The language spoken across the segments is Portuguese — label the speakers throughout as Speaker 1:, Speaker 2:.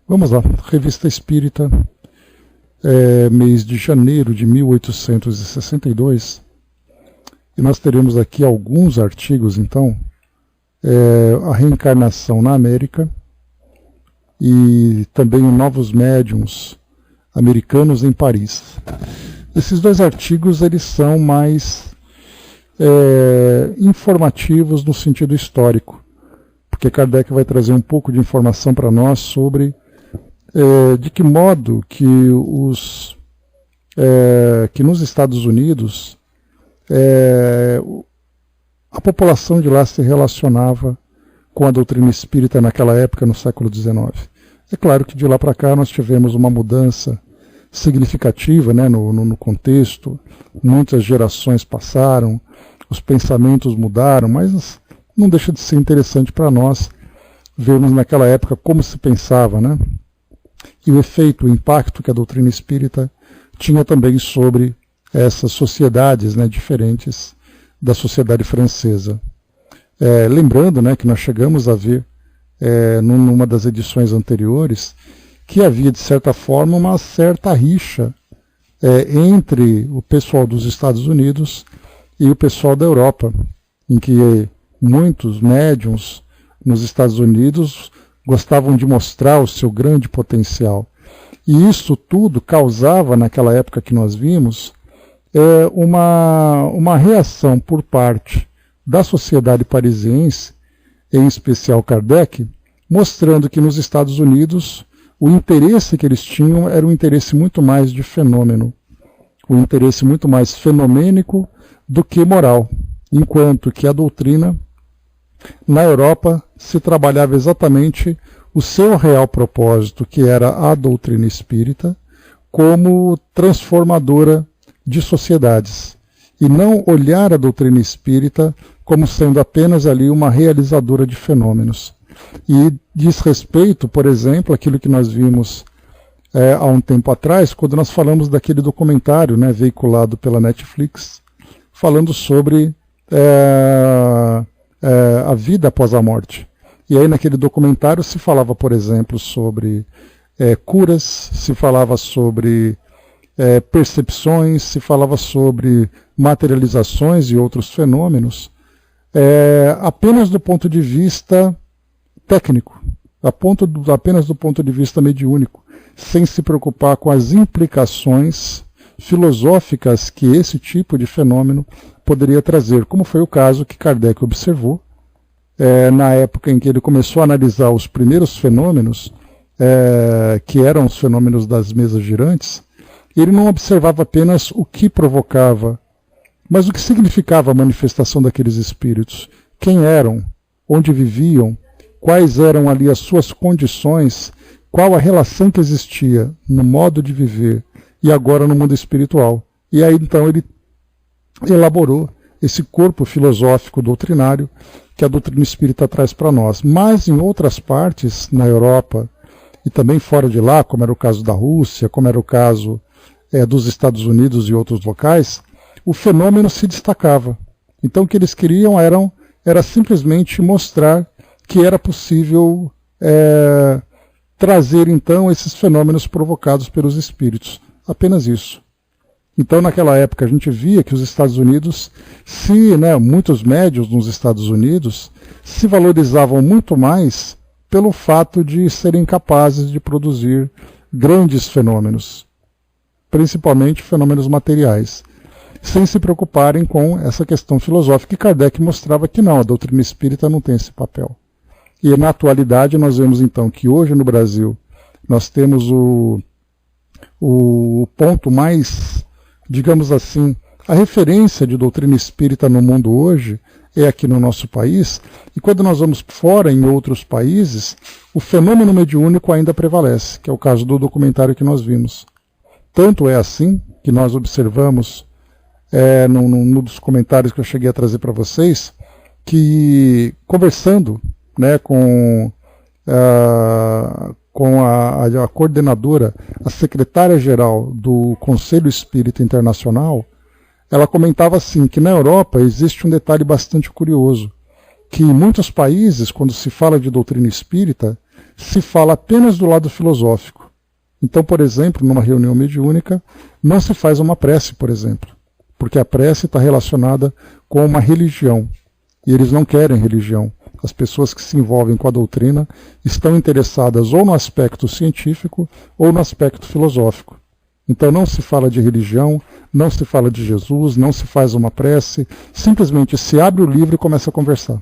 Speaker 1: Vamos lá, Revista Espírita, mês de janeiro de 1862, e nós teremos aqui alguns artigos, então, a reencarnação na América e também novos médiuns americanos em Paris. Esses dois artigos eles são mais informativos no sentido histórico, porque Kardec vai trazer um pouco de informação para nós sobre de que modo que que nos Estados Unidos a população de lá se relacionava com a doutrina espírita naquela época, no século XIX. É claro que de lá para cá nós tivemos uma mudança significativa, né, no contexto, muitas gerações passaram, os pensamentos mudaram, mas não deixa de ser interessante para nós vermos naquela época como se pensava, né? E o efeito, o impacto que a doutrina espírita tinha também sobre essas sociedades, né, diferentes da sociedade francesa. Lembrando, né, que nós chegamos a ver, numa das edições anteriores, que havia, de certa forma, uma certa rixa entre o pessoal dos Estados Unidos e o pessoal da Europa, em que muitos médiuns nos Estados Unidos gostavam de mostrar o seu grande potencial. E isso tudo causava, naquela época que nós vimos, uma reação por parte da sociedade parisiense, em especial Kardec, mostrando que nos Estados Unidos o interesse que eles tinham era um interesse muito mais de fenômeno, um interesse muito mais fenomênico do que moral, enquanto que a doutrina na Europa se trabalhava exatamente o seu real propósito, que era a doutrina espírita, como transformadora de sociedades, e não olhar a doutrina espírita como sendo apenas ali uma realizadora de fenômenos. E diz respeito, por exemplo, àquilo que nós vimos há um tempo atrás, quando nós falamos daquele documentário, né, veiculado pela Netflix, falando sobre a vida após a morte. E aí naquele documentário se falava, por exemplo, sobre curas, se falava sobre percepções, se falava sobre materializações e outros fenômenos, apenas do ponto de vista técnico, apenas do ponto de vista mediúnico, sem se preocupar com as implicações filosóficas que esse tipo de fenômeno poderia trazer, como foi o caso que Kardec observou na época em que ele começou a analisar os primeiros fenômenos, que eram os fenômenos das mesas girantes. Ele não observava apenas o que provocava, mas o que significava a manifestação daqueles espíritos, quem eram, onde viviam, quais eram ali as suas condições, qual a relação que existia no modo de viver e agora no mundo espiritual. E aí então ele elaborou esse corpo filosófico doutrinário que a doutrina espírita traz para nós. Mas em outras partes, na Europa e também fora de lá, como era o caso da Rússia, como era o caso dos Estados Unidos e outros locais, o fenômeno se destacava. Então o que eles queriam era simplesmente mostrar que era possível trazer então esses fenômenos provocados pelos espíritos. Apenas isso. Então naquela época a gente via que os Estados Unidos, muitos médiuns nos Estados Unidos se valorizavam muito mais pelo fato de serem capazes de produzir grandes fenômenos, principalmente fenômenos materiais, sem se preocuparem com essa questão filosófica. E Kardec mostrava que não, a doutrina espírita não tem esse papel. E na atualidade nós vemos então que hoje no Brasil nós temos o ponto mais, digamos assim, a referência de doutrina espírita no mundo hoje é aqui no nosso país, e quando nós vamos fora em outros países, o fenômeno mediúnico ainda prevalece, que é o caso do documentário que nós vimos. Tanto é assim que nós observamos num dos comentários que eu cheguei a trazer para vocês, que conversando com a coordenadora, a secretária-geral do Conselho Espírita Internacional, ela comentava assim, que na Europa existe um detalhe bastante curioso, que em muitos países, quando se fala de doutrina espírita, se fala apenas do lado filosófico. Então, por exemplo, numa reunião mediúnica, não se faz uma prece, por exemplo, porque a prece está relacionada com uma religião, e eles não querem religião. As pessoas que se envolvem com a doutrina estão interessadas ou no aspecto científico ou no aspecto filosófico. Então não se fala de religião, não se fala de Jesus, não se faz uma prece, simplesmente se abre o livro e começa a conversar.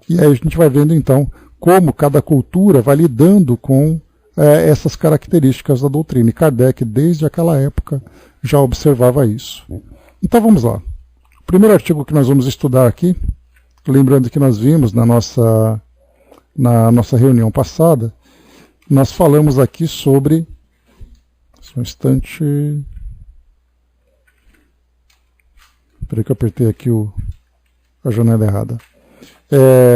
Speaker 1: E aí a gente vai vendo então como cada cultura vai lidando com essas características da doutrina. E Kardec, desde aquela época, já observava isso. Então vamos lá. O primeiro artigo que nós vamos estudar aqui, lembrando que nós vimos na nossa reunião passada, nós falamos aqui sobre... Só um instante... Espera que eu apertei aqui a janela errada.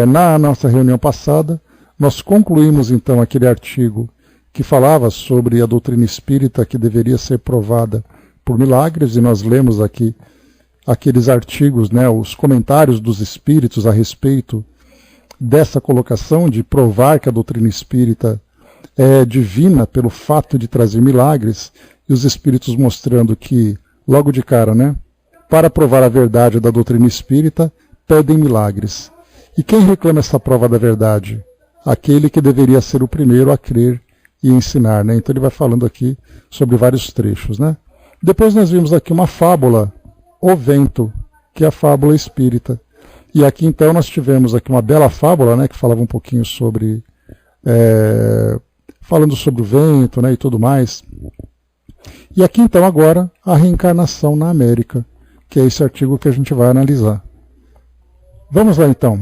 Speaker 1: Na nossa reunião passada, nós concluímos então aquele artigo que falava sobre a doutrina espírita que deveria ser provada por milagres, e nós lemos aqui aqueles artigos, né, os comentários dos espíritos a respeito dessa colocação de provar que a doutrina espírita é divina pelo fato de trazer milagres, e os espíritos mostrando que, logo de cara, né, para provar a verdade da doutrina espírita, pedem milagres. E quem reclama essa prova da verdade? Aquele que deveria ser o primeiro a crer e ensinar, né? Então ele vai falando aqui sobre vários trechos, né? Depois nós vimos aqui uma fábula, O Vento, que é a fábula espírita. E aqui então nós tivemos aqui uma bela fábula, né, que falava um pouquinho sobre... falando sobre o vento, né, e tudo mais. E aqui então agora a reencarnação na América, que é esse artigo que a gente vai analisar. Vamos lá então.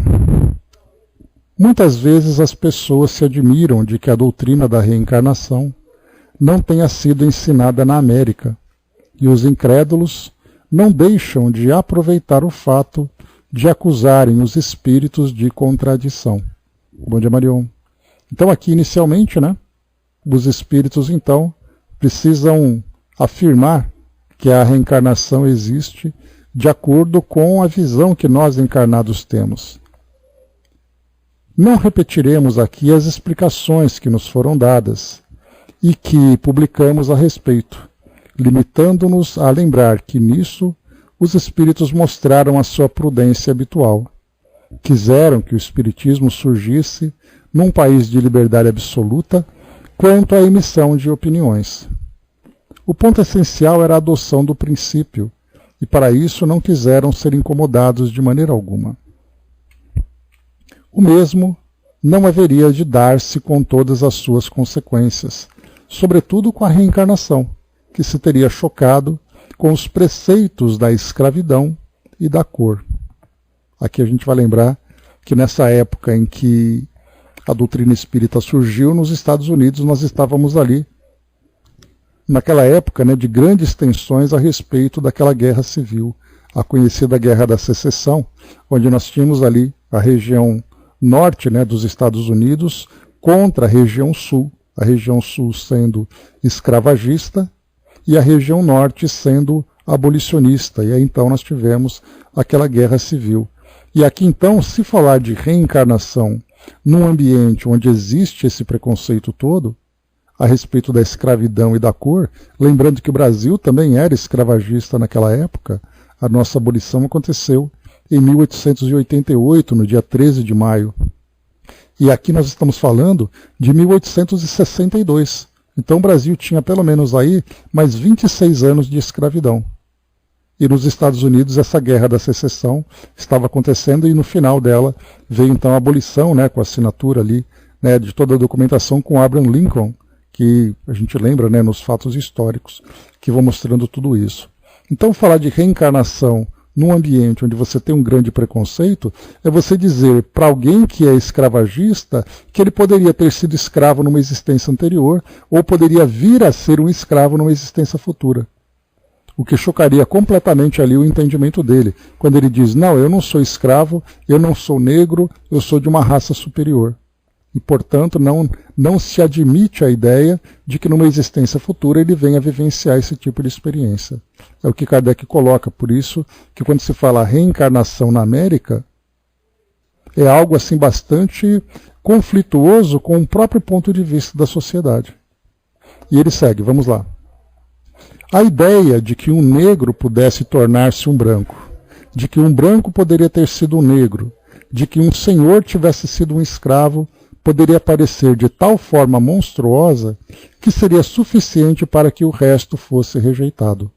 Speaker 1: Muitas vezes as pessoas se admiram de que a doutrina da reencarnação não tenha sido ensinada na América, e os incrédulos não deixam de aproveitar o fato de acusarem os espíritos de contradição. Bom dia, Marion. Então aqui inicialmente, né, os espíritos então precisam afirmar que a reencarnação existe de acordo com a visão que nós encarnados temos. Não repetiremos aqui as explicações que nos foram dadas e que publicamos a respeito, limitando-nos a lembrar que nisso os espíritos mostraram a sua prudência habitual. Quiseram que o espiritismo surgisse num país de liberdade absoluta quanto à emissão de opiniões. O ponto essencial era a adoção do princípio, e para isso não quiseram ser incomodados de maneira alguma. O mesmo não haveria de dar-se com todas as suas consequências, sobretudo com a reencarnação, que se teria chocado com os preceitos da escravidão e da cor. Aqui a gente vai lembrar que nessa época em que a doutrina espírita surgiu nos Estados Unidos, nós estávamos ali, naquela época, né, de grandes tensões a respeito daquela guerra civil, a conhecida Guerra da Secessão, onde nós tínhamos ali a região norte, né, dos Estados Unidos contra a região sul sendo escravagista e a região norte sendo abolicionista. E aí então nós tivemos aquela guerra civil. E aqui então, se falar de reencarnação num ambiente onde existe esse preconceito todo, a respeito da escravidão e da cor, lembrando que o Brasil também era escravagista naquela época, a nossa abolição aconteceu em 1888, no dia 13 de maio. E aqui nós estamos falando de 1862. Então o Brasil tinha pelo menos aí mais 26 anos de escravidão. E nos Estados Unidos essa guerra da secessão estava acontecendo e no final dela veio então a abolição, né, com a assinatura ali, né, de toda a documentação com Abraham Lincoln, que a gente lembra, né, nos fatos históricos que vão mostrando tudo isso. Então falar de reencarnação num ambiente onde você tem um grande preconceito é você dizer para alguém que é escravagista que ele poderia ter sido escravo numa existência anterior ou poderia vir a ser um escravo numa existência futura. O que chocaria completamente ali o entendimento dele, quando ele diz, não, eu não sou escravo, eu não sou negro, eu sou de uma raça superior. E, portanto, não se admite a ideia de que numa existência futura ele venha vivenciar esse tipo de experiência. É o que Kardec coloca, por isso que quando se fala reencarnação na América, É algo assim bastante conflituoso com o próprio ponto de vista da sociedade. E ele segue, vamos lá. A ideia de que um negro pudesse tornar-se um branco, de que um branco poderia ter sido um negro, de que um senhor tivesse sido um escravo, poderia parecer de tal forma monstruosa que seria suficiente para que o resto fosse rejeitado.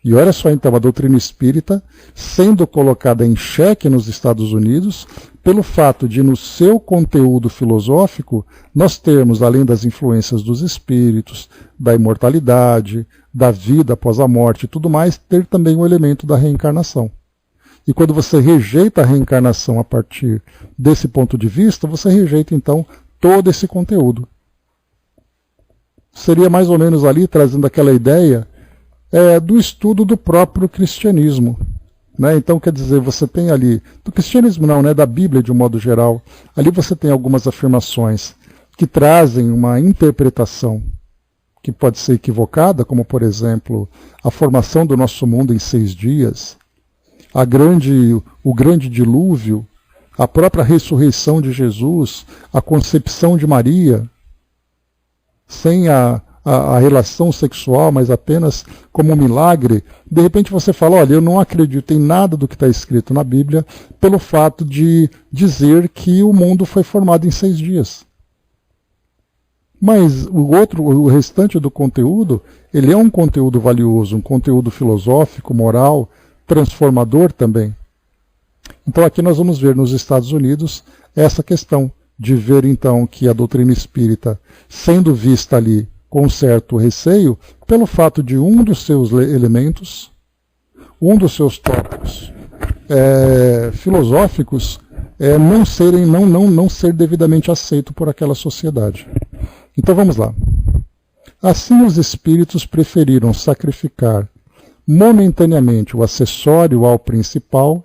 Speaker 1: E olha só então a doutrina espírita sendo colocada em xeque nos Estados Unidos pelo fato de no seu conteúdo filosófico nós termos, além das influências dos espíritos, da imortalidade, da vida após a morte e tudo mais, ter também o elemento da reencarnação. E quando você rejeita a reencarnação a partir desse ponto de vista, você rejeita então todo esse conteúdo. Seria mais ou menos ali trazendo aquela ideia do estudo do próprio cristianismo. Né? Então, quer dizer, você tem ali, do cristianismo não, né? Da Bíblia de um modo geral, ali você tem algumas afirmações que trazem uma interpretação que pode ser equivocada, como por exemplo, a formação do nosso mundo em 6 dias, o grande dilúvio, a própria ressurreição de Jesus, a concepção de Maria, sem a relação sexual, mas apenas como um milagre. De repente você fala, olha, eu não acredito em nada do que está escrito na Bíblia pelo fato de dizer que o mundo foi formado em 6 dias. Mas o restante do conteúdo, ele é um conteúdo valioso, um conteúdo filosófico, moral, transformador também. Então aqui nós vamos ver nos Estados Unidos essa questão de ver então que a doutrina espírita, sendo vista ali com certo receio, pelo fato de um dos seus elementos, um dos seus tópicos filosóficos, não ser devidamente aceito por aquela sociedade. Então vamos lá. Assim os espíritos preferiram sacrificar momentaneamente o acessório ao principal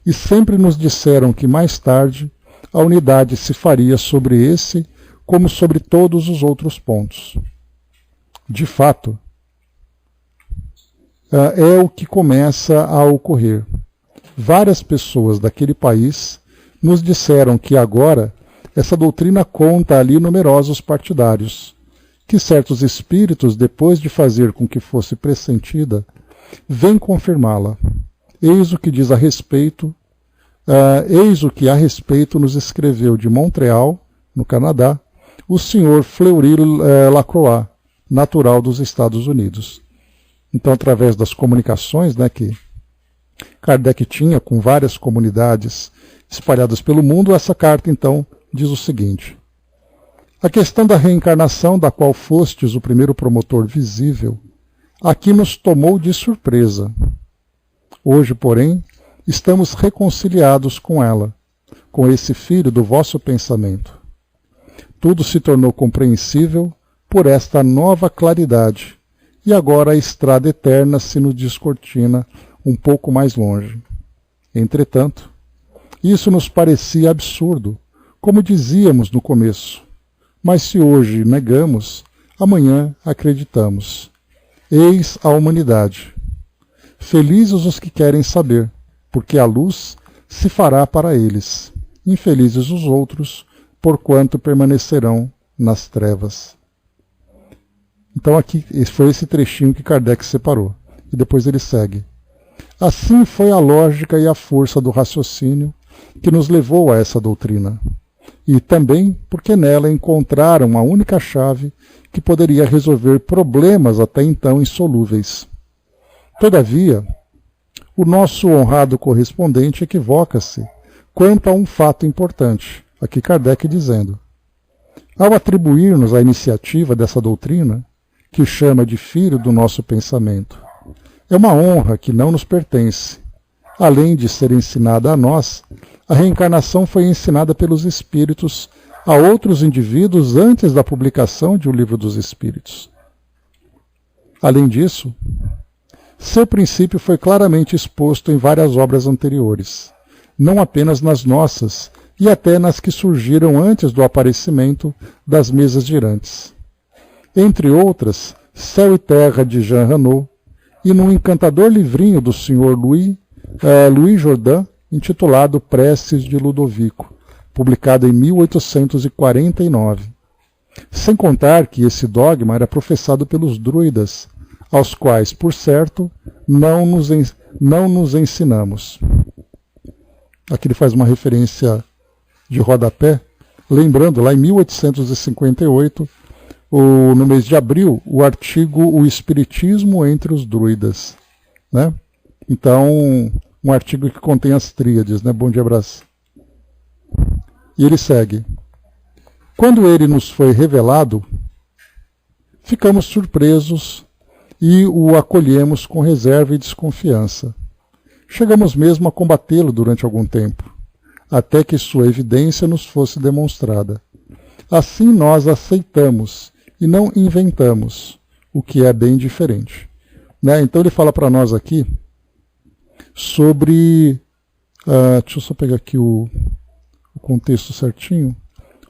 Speaker 1: e sempre nos disseram que mais tarde a unidade se faria sobre esse como sobre todos os outros pontos. De fato, é o que começa a ocorrer. Várias pessoas daquele país nos disseram que agora essa doutrina conta ali numerosos partidários, que certos espíritos, depois de fazer com que fosse pressentida, vêm confirmá-la. Eis o que diz a respeito, eis o que a respeito nos escreveu de Montreal, no Canadá, o senhor Fleury Lacroix, natural dos Estados Unidos. Então, através das comunicações, né, que Kardec tinha com várias comunidades espalhadas pelo mundo, essa carta, então, diz o seguinte: a questão da reencarnação, da qual fostes o primeiro promotor visível, aqui nos tomou de surpresa. Hoje, porém, estamos reconciliados com ela, com esse filho do vosso pensamento. Tudo se tornou compreensível por esta nova claridade, e agora a estrada eterna se nos descortina um pouco mais longe. Entretanto, isso nos parecia absurdo, como dizíamos no começo, mas se hoje negamos, amanhã acreditamos. Eis a humanidade. Felizes os que querem saber, porque a luz se fará para eles. Infelizes os outros, porquanto permanecerão nas trevas. Então aqui foi esse trechinho que Kardec separou. E depois ele segue. Assim foi a lógica e a força do raciocínio que nos levou a essa doutrina. E também porque nela encontraram a única chave que poderia resolver problemas até então insolúveis. Todavia, o nosso honrado correspondente equivoca-se quanto a um fato importante. Aqui Kardec dizendo: ao atribuir-nos a iniciativa dessa doutrina, que chama de filho do nosso pensamento, é uma honra que não nos pertence. Além de ser ensinada a nós, a reencarnação foi ensinada pelos espíritos a outros indivíduos antes da publicação de O Livro dos Espíritos. Além disso, seu princípio foi claramente exposto em várias obras anteriores, não apenas nas nossas, e até nas que surgiram antes do aparecimento das mesas girantes. Entre outras, Céu e Terra, de Jean Renaud, e num encantador livrinho do Sr. Louis Jordan, intitulado Preces de Ludovico, publicado em 1849. Sem contar que esse dogma era professado pelos druidas, aos quais, por certo, não nos ensinamos. Aqui ele faz uma referência de rodapé, lembrando, lá em 1858, no mês de abril, o artigo O Espiritismo entre os Druidas. Né? Então, um artigo que contém as tríades. Né? Bom dia, abraço. E ele segue. Quando ele nos foi revelado, ficamos surpresos e o acolhemos com reserva e desconfiança. Chegamos mesmo a combatê-lo durante algum tempo, até que sua evidência nos fosse demonstrada. Assim nós aceitamos e não inventamos, o que é bem diferente. Né? Então ele fala para nós aqui sobre... deixa eu só pegar aqui o contexto certinho.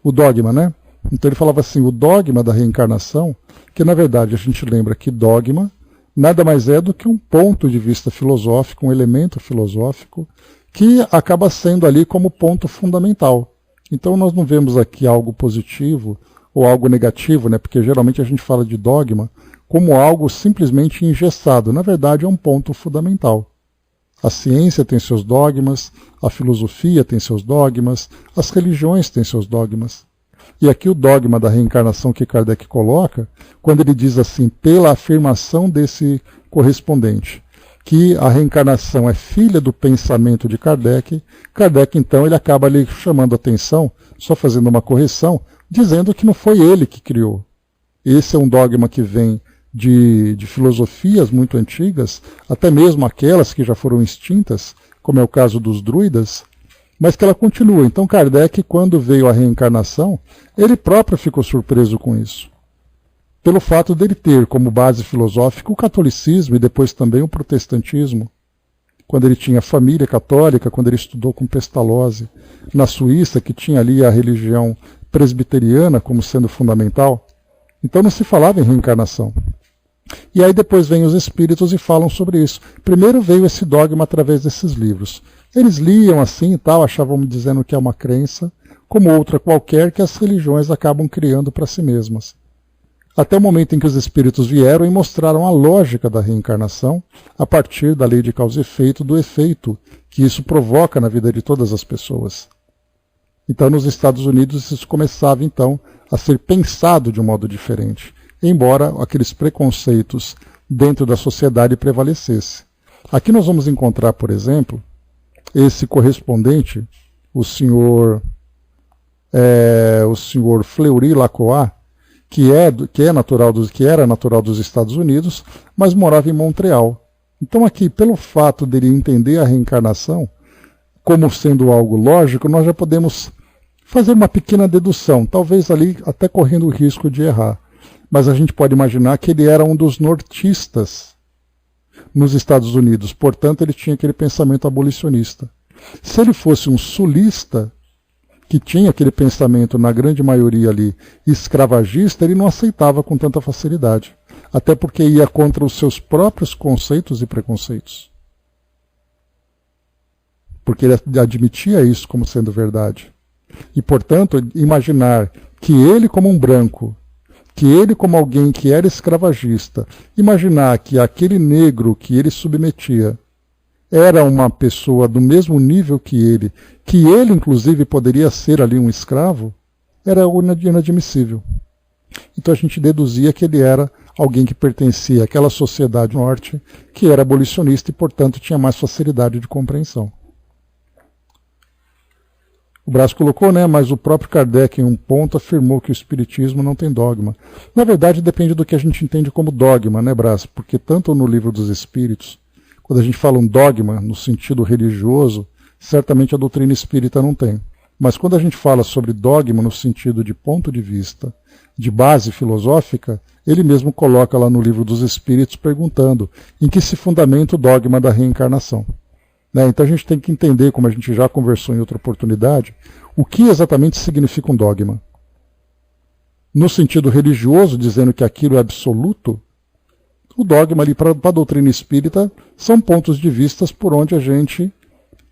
Speaker 1: O dogma, né? Então ele falava assim, o dogma da reencarnação, que na verdade a gente lembra que dogma nada mais é do que um ponto de vista filosófico, um elemento filosófico, que acaba sendo ali como ponto fundamental. Então nós não vemos aqui algo positivo ou algo negativo, né? Porque geralmente a gente fala de dogma como algo simplesmente engessado. Na verdade é um ponto fundamental. A ciência tem seus dogmas, a filosofia tem seus dogmas, as religiões têm seus dogmas. E aqui o dogma da reencarnação que Kardec coloca, quando ele diz assim, pela afirmação desse correspondente, que a reencarnação é filha do pensamento de Kardec, Kardec então ele acaba ali chamando a atenção, só fazendo uma correção, dizendo que não foi ele que criou. Esse é um dogma que vem de filosofias muito antigas, até mesmo aquelas que já foram extintas, como é o caso dos druidas, mas que ela continua. Então Kardec, quando veio a reencarnação, ele próprio ficou surpreso com isso. Pelo fato dele ter como base filosófica o catolicismo e depois também o protestantismo. Quando ele tinha família católica, quando ele estudou com Pestalozzi, na Suíça, que tinha ali a religião presbiteriana como sendo fundamental. Então não se falava em reencarnação. E aí depois vêm os espíritos e falam sobre isso. Primeiro veio esse dogma através desses livros. Eles liam assim e tal, achavam dizendo que é uma crença, como outra qualquer que as religiões acabam criando para si mesmas. Até o momento em que os espíritos vieram e mostraram a lógica da reencarnação, a partir da lei de causa e efeito, do efeito que isso provoca na vida de todas as pessoas. Então nos Estados Unidos isso começava então a ser pensado de um modo diferente, embora aqueles preconceitos dentro da sociedade prevalecessem. Aqui nós vamos encontrar, por exemplo, esse correspondente, o senhor Fleury Lacroix, que era natural dos Estados Unidos, mas morava em Montreal. Então aqui, pelo fato dele entender a reencarnação como sendo algo lógico, nós já podemos fazer uma pequena dedução, talvez ali até correndo o risco de errar. Mas a gente pode imaginar que ele era um dos nortistas nos Estados Unidos, portanto ele tinha aquele pensamento abolicionista. Se ele fosse um sulista, que tinha aquele pensamento, na grande maioria ali, escravagista, ele não aceitava com tanta facilidade. Até porque ia contra os seus próprios conceitos e preconceitos. Porque ele admitia isso como sendo verdade. E, portanto, imaginar que ele como um branco, que ele como alguém que era escravagista, imaginar que aquele negro que ele submetia era uma pessoa do mesmo nível que ele inclusive poderia ser ali um escravo, era inadmissível. Então a gente deduzia que ele era alguém que pertencia àquela sociedade norte, que era abolicionista e, portanto, tinha mais facilidade de compreensão. O Brás colocou, né, mas o próprio Kardec, em um ponto, afirmou que o espiritismo não tem dogma. Na verdade, depende do que a gente entende como dogma, né, Brás? Porque tanto no Livro dos Espíritos, quando a gente fala um dogma no sentido religioso, certamente a doutrina espírita não tem. Mas quando a gente fala sobre dogma no sentido de ponto de vista, de base filosófica, ele mesmo coloca lá no Livro dos Espíritos perguntando em que se fundamenta o dogma da reencarnação. Né? Então a gente tem que entender, como a gente já conversou em outra oportunidade, o que exatamente significa um dogma. No sentido religioso, dizendo que aquilo é absoluto, o dogma ali para a doutrina espírita são pontos de vista por onde a gente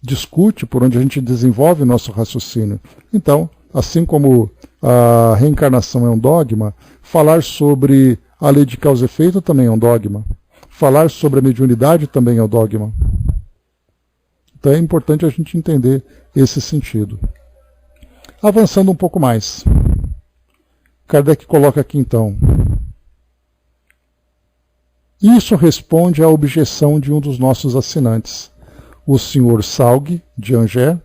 Speaker 1: discute, por onde a gente desenvolve nosso raciocínio. Então, assim como a reencarnação é um dogma, falar sobre a lei de causa e efeito também é um dogma. Falar sobre a mediunidade também é um dogma. Então é importante a gente entender esse sentido. Avançando um pouco mais. Kardec coloca aqui então: isso responde à objeção de um dos nossos assinantes, o Sr. Salgue, de Angers,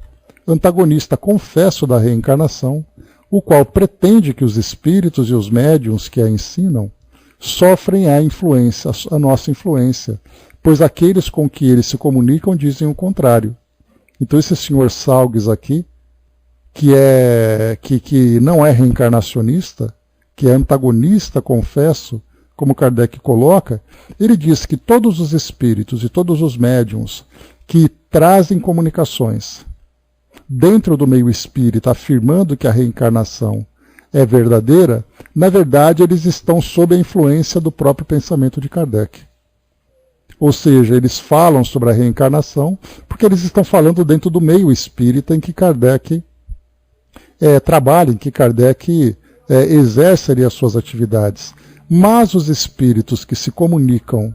Speaker 1: antagonista confesso da reencarnação, o qual pretende que os espíritos e os médiuns que a ensinam sofrem a nossa influência, pois aqueles com que eles se comunicam dizem o contrário. Então esse Sr. Salgues aqui, que não é reencarnacionista, que é antagonista, confesso, como Kardec coloca, ele diz que todos os espíritos e todos os médiuns que trazem comunicações dentro do meio espírita, afirmando que a reencarnação é verdadeira, na verdade eles estão sob a influência do próprio pensamento de Kardec. Ou seja, eles falam sobre a reencarnação porque eles estão falando dentro do meio espírita em que Kardec trabalha, em que Kardec exerce ali as suas atividades. Mas os espíritos que se comunicam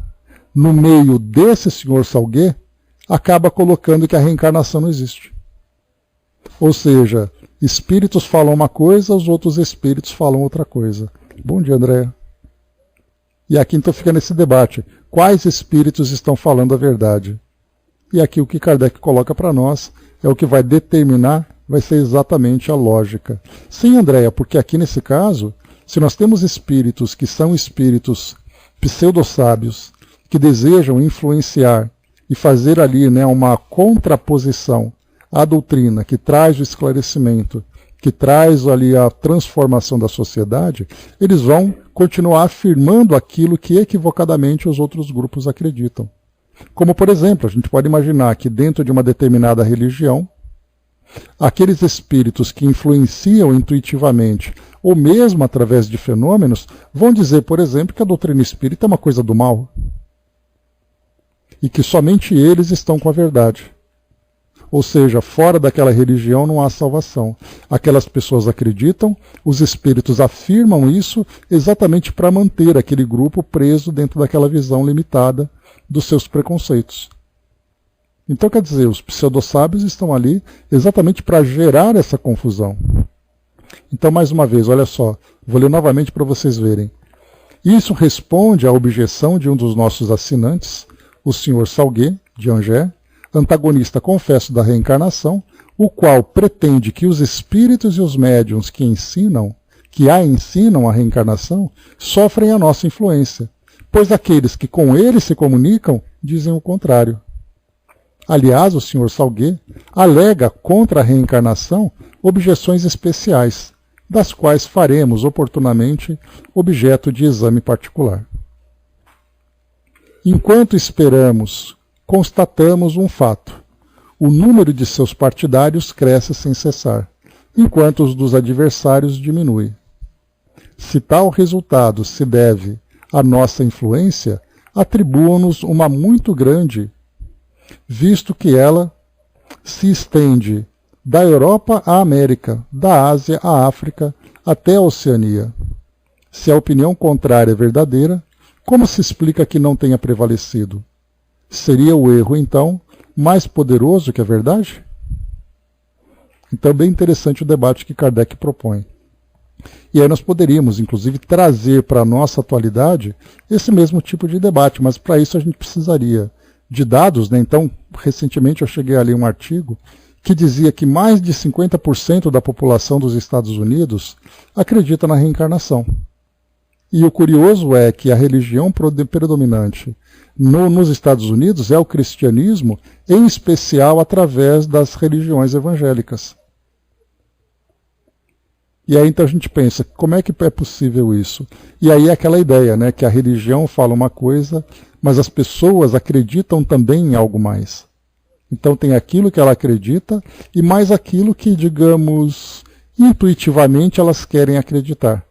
Speaker 1: no meio desse Sr. Salguet acaba colocando que a reencarnação não existe. Ou seja, espíritos falam uma coisa, os outros espíritos falam outra coisa. Bom dia, André. E aqui então fica nesse debate. Quais espíritos estão falando a verdade? E aqui o que Kardec coloca para nós é o que vai determinar, vai ser exatamente a lógica. Sim, Andréia, porque aqui nesse caso, se nós temos espíritos que são espíritos pseudo-sábios, que desejam influenciar e fazer ali uma contraposição à doutrina, que traz o esclarecimento, que traz ali a transformação da sociedade, eles vão continuar afirmando aquilo que equivocadamente os outros grupos acreditam. Como, por exemplo, a gente pode imaginar que dentro de uma determinada religião, aqueles espíritos que influenciam intuitivamente, ou mesmo através de fenômenos, vão dizer, por exemplo, que a doutrina espírita é uma coisa do mal. E que somente eles estão com a verdade. Ou seja, fora daquela religião não há salvação. Aquelas pessoas acreditam, os espíritos afirmam isso exatamente para manter aquele grupo preso dentro daquela visão limitada dos seus preconceitos. Então, quer dizer, os pseudo-sábios estão ali exatamente para gerar essa confusão. Então, mais uma vez, olha só, vou ler novamente para vocês verem. Isso responde à objeção de um dos nossos assinantes, o Sr. Salguet, de Angers, antagonista confesso da reencarnação, o qual pretende que os espíritos e os médiuns que a ensinam a reencarnação, sofrem a nossa influência, pois aqueles que com eles se comunicam dizem o contrário. Aliás, o Sr. Salguet alega contra a reencarnação objeções especiais, das quais faremos oportunamente objeto de exame particular. Enquanto esperamos, constatamos um fato. O número de seus partidários cresce sem cessar, enquanto os dos adversários diminui. Se tal resultado se deve à nossa influência, atribuam-nos uma muito grande, visto que ela se estende da Europa à América, da Ásia à África, até a Oceania. Se a opinião contrária é verdadeira, como se explica que não tenha prevalecido? Seria o erro, então, mais poderoso que a verdade? Então é bem interessante o debate que Kardec propõe. E aí nós poderíamos, inclusive, trazer para a nossa atualidade esse mesmo tipo de debate, mas para isso a gente precisaria de dados, né? Então, recentemente eu cheguei a ler um artigo que dizia que mais de 50% da população dos Estados Unidos acredita na reencarnação. E o curioso é que a religião predominante nos Estados Unidos é o cristianismo, em especial através das religiões evangélicas. E aí então a gente pensa, como é que é possível isso? E aí é aquela ideia, né, que a religião fala uma coisa, mas as pessoas acreditam também em algo mais. Então tem aquilo que ela acredita e mais aquilo que, digamos, intuitivamente elas querem acreditar.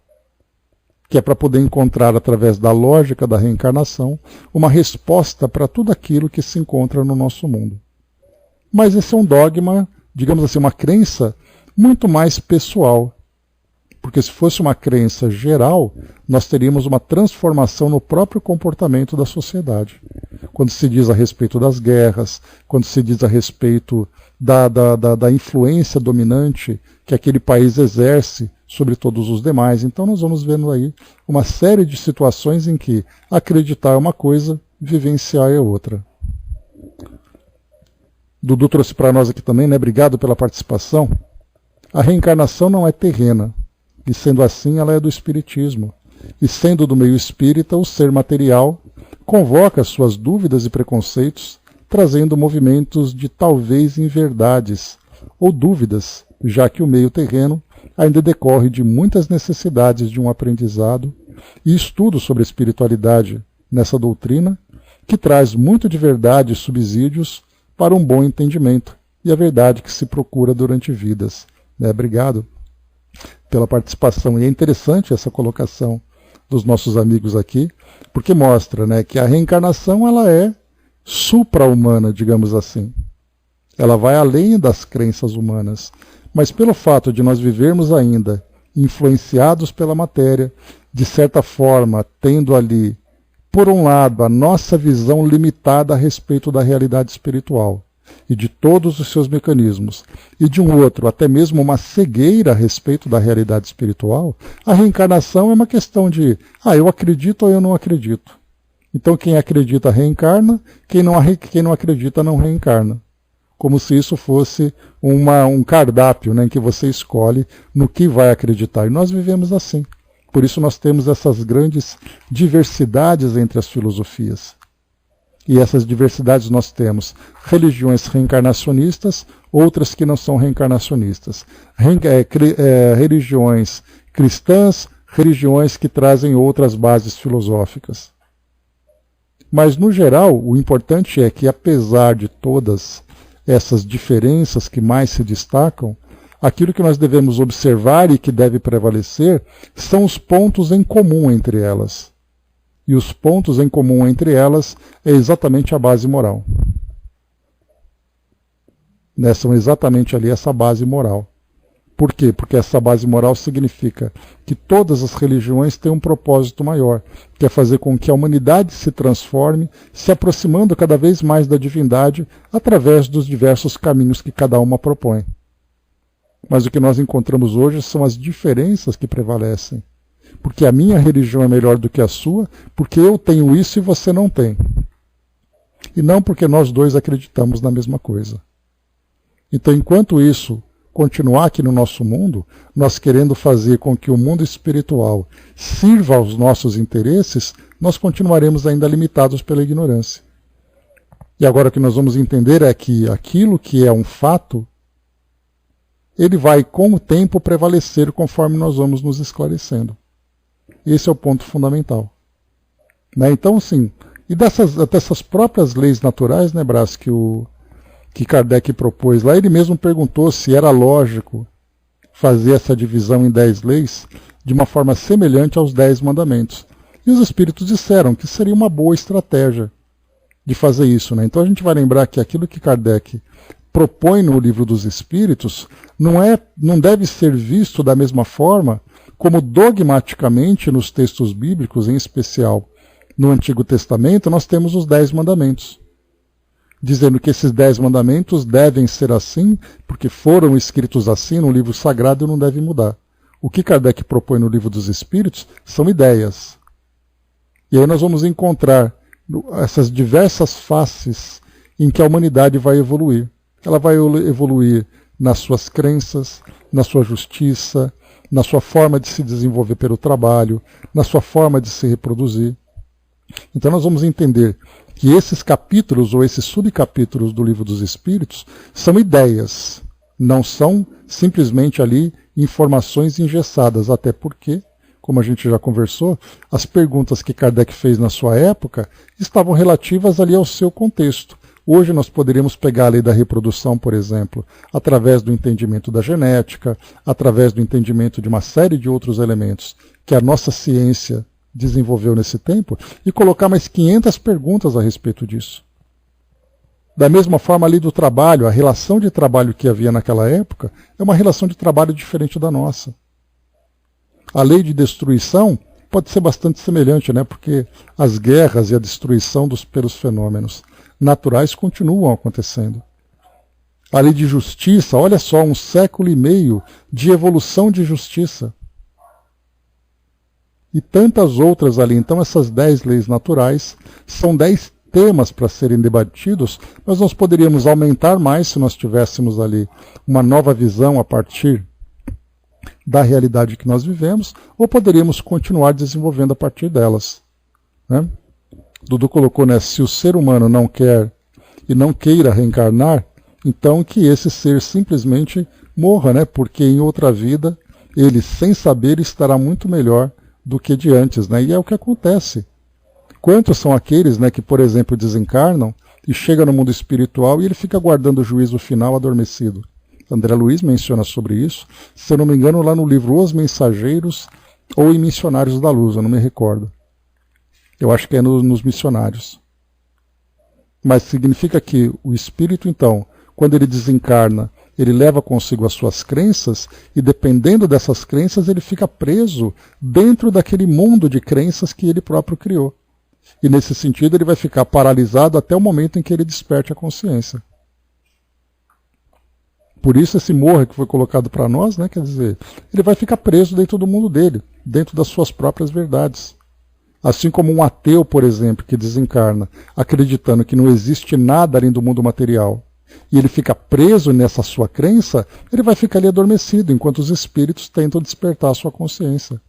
Speaker 1: Que é para poder encontrar, através da lógica da reencarnação, uma resposta para tudo aquilo que se encontra no nosso mundo. Mas esse é um dogma, digamos assim, uma crença muito mais pessoal. Porque se fosse uma crença geral, nós teríamos uma transformação no próprio comportamento da sociedade. Quando se diz a respeito das guerras, quando se diz a respeito da influência dominante que aquele país exerce sobre todos os demais. Então nós vamos vendo aí uma série de situações em que acreditar é uma coisa, vivenciar é outra. Dudu trouxe para nós aqui também, né? Obrigado pela participação. A reencarnação não é terrena. E sendo assim, ela é do espiritismo. E sendo do meio espírita, o ser material convoca suas dúvidas e preconceitos, trazendo movimentos de talvez inverdades ou dúvidas, já que o meio terreno ainda decorre de muitas necessidades de um aprendizado e estudo sobre a espiritualidade nessa doutrina, que traz muito de verdade e subsídios para um bom entendimento e a verdade que se procura durante vidas. Obrigado pela participação. E é interessante essa colocação dos nossos amigos aqui, porque mostra, né, que a reencarnação ela é supra-humana, digamos assim. Ela vai além das crenças humanas. Mas pelo fato de nós vivermos ainda influenciados pela matéria, de certa forma, tendo ali, por um lado, a nossa visão limitada a respeito da realidade espiritual e de todos os seus mecanismos, e de um outro, até mesmo uma cegueira a respeito da realidade espiritual, a reencarnação é uma questão de, eu acredito ou eu não acredito. Então quem acredita reencarna, quem não acredita não reencarna. Como se isso fosse um cardápio, né, em que você escolhe no que vai acreditar. E nós vivemos assim. Por isso nós temos essas grandes diversidades entre as filosofias. E essas diversidades nós temos religiões reencarnacionistas, outras que não são reencarnacionistas. Religiões cristãs, religiões que trazem outras bases filosóficas. Mas, no geral, o importante é que, apesar de todas essas diferenças que mais se destacam, aquilo que nós devemos observar e que deve prevalecer são os pontos em comum entre elas. E os pontos em comum entre elas é exatamente a base moral. São exatamente ali essa base moral. Por quê? Porque essa base moral significa que todas as religiões têm um propósito maior, que é fazer com que a humanidade se transforme, se aproximando cada vez mais da divindade através dos diversos caminhos que cada uma propõe. Mas o que nós encontramos hoje são as diferenças que prevalecem. Porque a minha religião é melhor do que a sua, porque eu tenho isso e você não tem. E não porque nós dois acreditamos na mesma coisa. Então, enquanto isso continuar aqui no nosso mundo, nós querendo fazer com que o mundo espiritual sirva aos nossos interesses, nós continuaremos ainda limitados pela ignorância. E agora o que nós vamos entender é que aquilo que é um fato, ele vai com o tempo prevalecer conforme nós vamos nos esclarecendo. Esse é o ponto fundamental. Então, sim, e dessas próprias leis naturais, né, Brás, que Kardec propôs lá, ele mesmo perguntou se era lógico fazer essa divisão em 10 leis de uma forma semelhante aos 10 mandamentos. E os espíritos disseram que seria uma boa estratégia de fazer isso. Então a gente vai lembrar que aquilo que Kardec propõe no Livro dos Espíritos não deve ser visto da mesma forma como dogmaticamente nos textos bíblicos, em especial no Antigo Testamento, nós temos os 10 mandamentos. Dizendo que esses 10 mandamentos devem ser assim, porque foram escritos assim no livro sagrado e não deve mudar. O que Kardec propõe no Livro dos Espíritos são ideias. E aí nós vamos encontrar essas diversas faces em que a humanidade vai evoluir. Ela vai evoluir nas suas crenças, na sua justiça, na sua forma de se desenvolver pelo trabalho, na sua forma de se reproduzir. Então nós vamos entender que esses capítulos ou esses subcapítulos do Livro dos Espíritos são ideias, não são simplesmente ali informações engessadas, até porque, como a gente já conversou, as perguntas que Kardec fez na sua época estavam relativas ali ao seu contexto. Hoje nós poderíamos pegar a lei da reprodução, por exemplo, através do entendimento da genética, através do entendimento de uma série de outros elementos que a nossa ciência desenvolveu nesse tempo, e colocar mais 500 perguntas a respeito disso. Da mesma forma, a lei do trabalho, a relação de trabalho que havia naquela época, é uma relação de trabalho diferente da nossa. A lei de destruição pode ser bastante semelhante, né? Porque as guerras e a destruição pelos fenômenos naturais continuam acontecendo. A lei de justiça, olha só, 1,5 século de evolução de justiça. E tantas outras ali. Então essas 10 leis naturais são 10 temas para serem debatidos, mas nós poderíamos aumentar mais se nós tivéssemos ali uma nova visão a partir da realidade que nós vivemos, ou poderíamos continuar desenvolvendo a partir delas. Né? Dudu colocou, né, se o ser humano não quer e não queira reencarnar, então que esse ser simplesmente morra, né? Porque em outra vida ele, sem saber, estará muito melhor do que de antes. Né? E é o que acontece. Quantos são aqueles, né, que, por exemplo, desencarnam e chegam no mundo espiritual e ele fica aguardando o juízo final adormecido? André Luiz menciona sobre isso, se eu não me engano, lá no livro Os Mensageiros ou em Missionários da Luz, eu não me recordo. Eu acho que é nos Missionários. Mas significa que o espírito, então, quando ele desencarna, ele leva consigo as suas crenças e, dependendo dessas crenças, ele fica preso dentro daquele mundo de crenças que ele próprio criou. E nesse sentido ele vai ficar paralisado até o momento em que ele desperte a consciência. Por isso esse morra que foi colocado para nós, né, quer dizer, ele vai ficar preso dentro do mundo dele, dentro das suas próprias verdades. Assim como um ateu, por exemplo, que desencarna, acreditando que não existe nada além do mundo material, e ele fica preso nessa sua crença, ele vai ficar ali adormecido, enquanto os espíritos tentam despertar a sua consciência.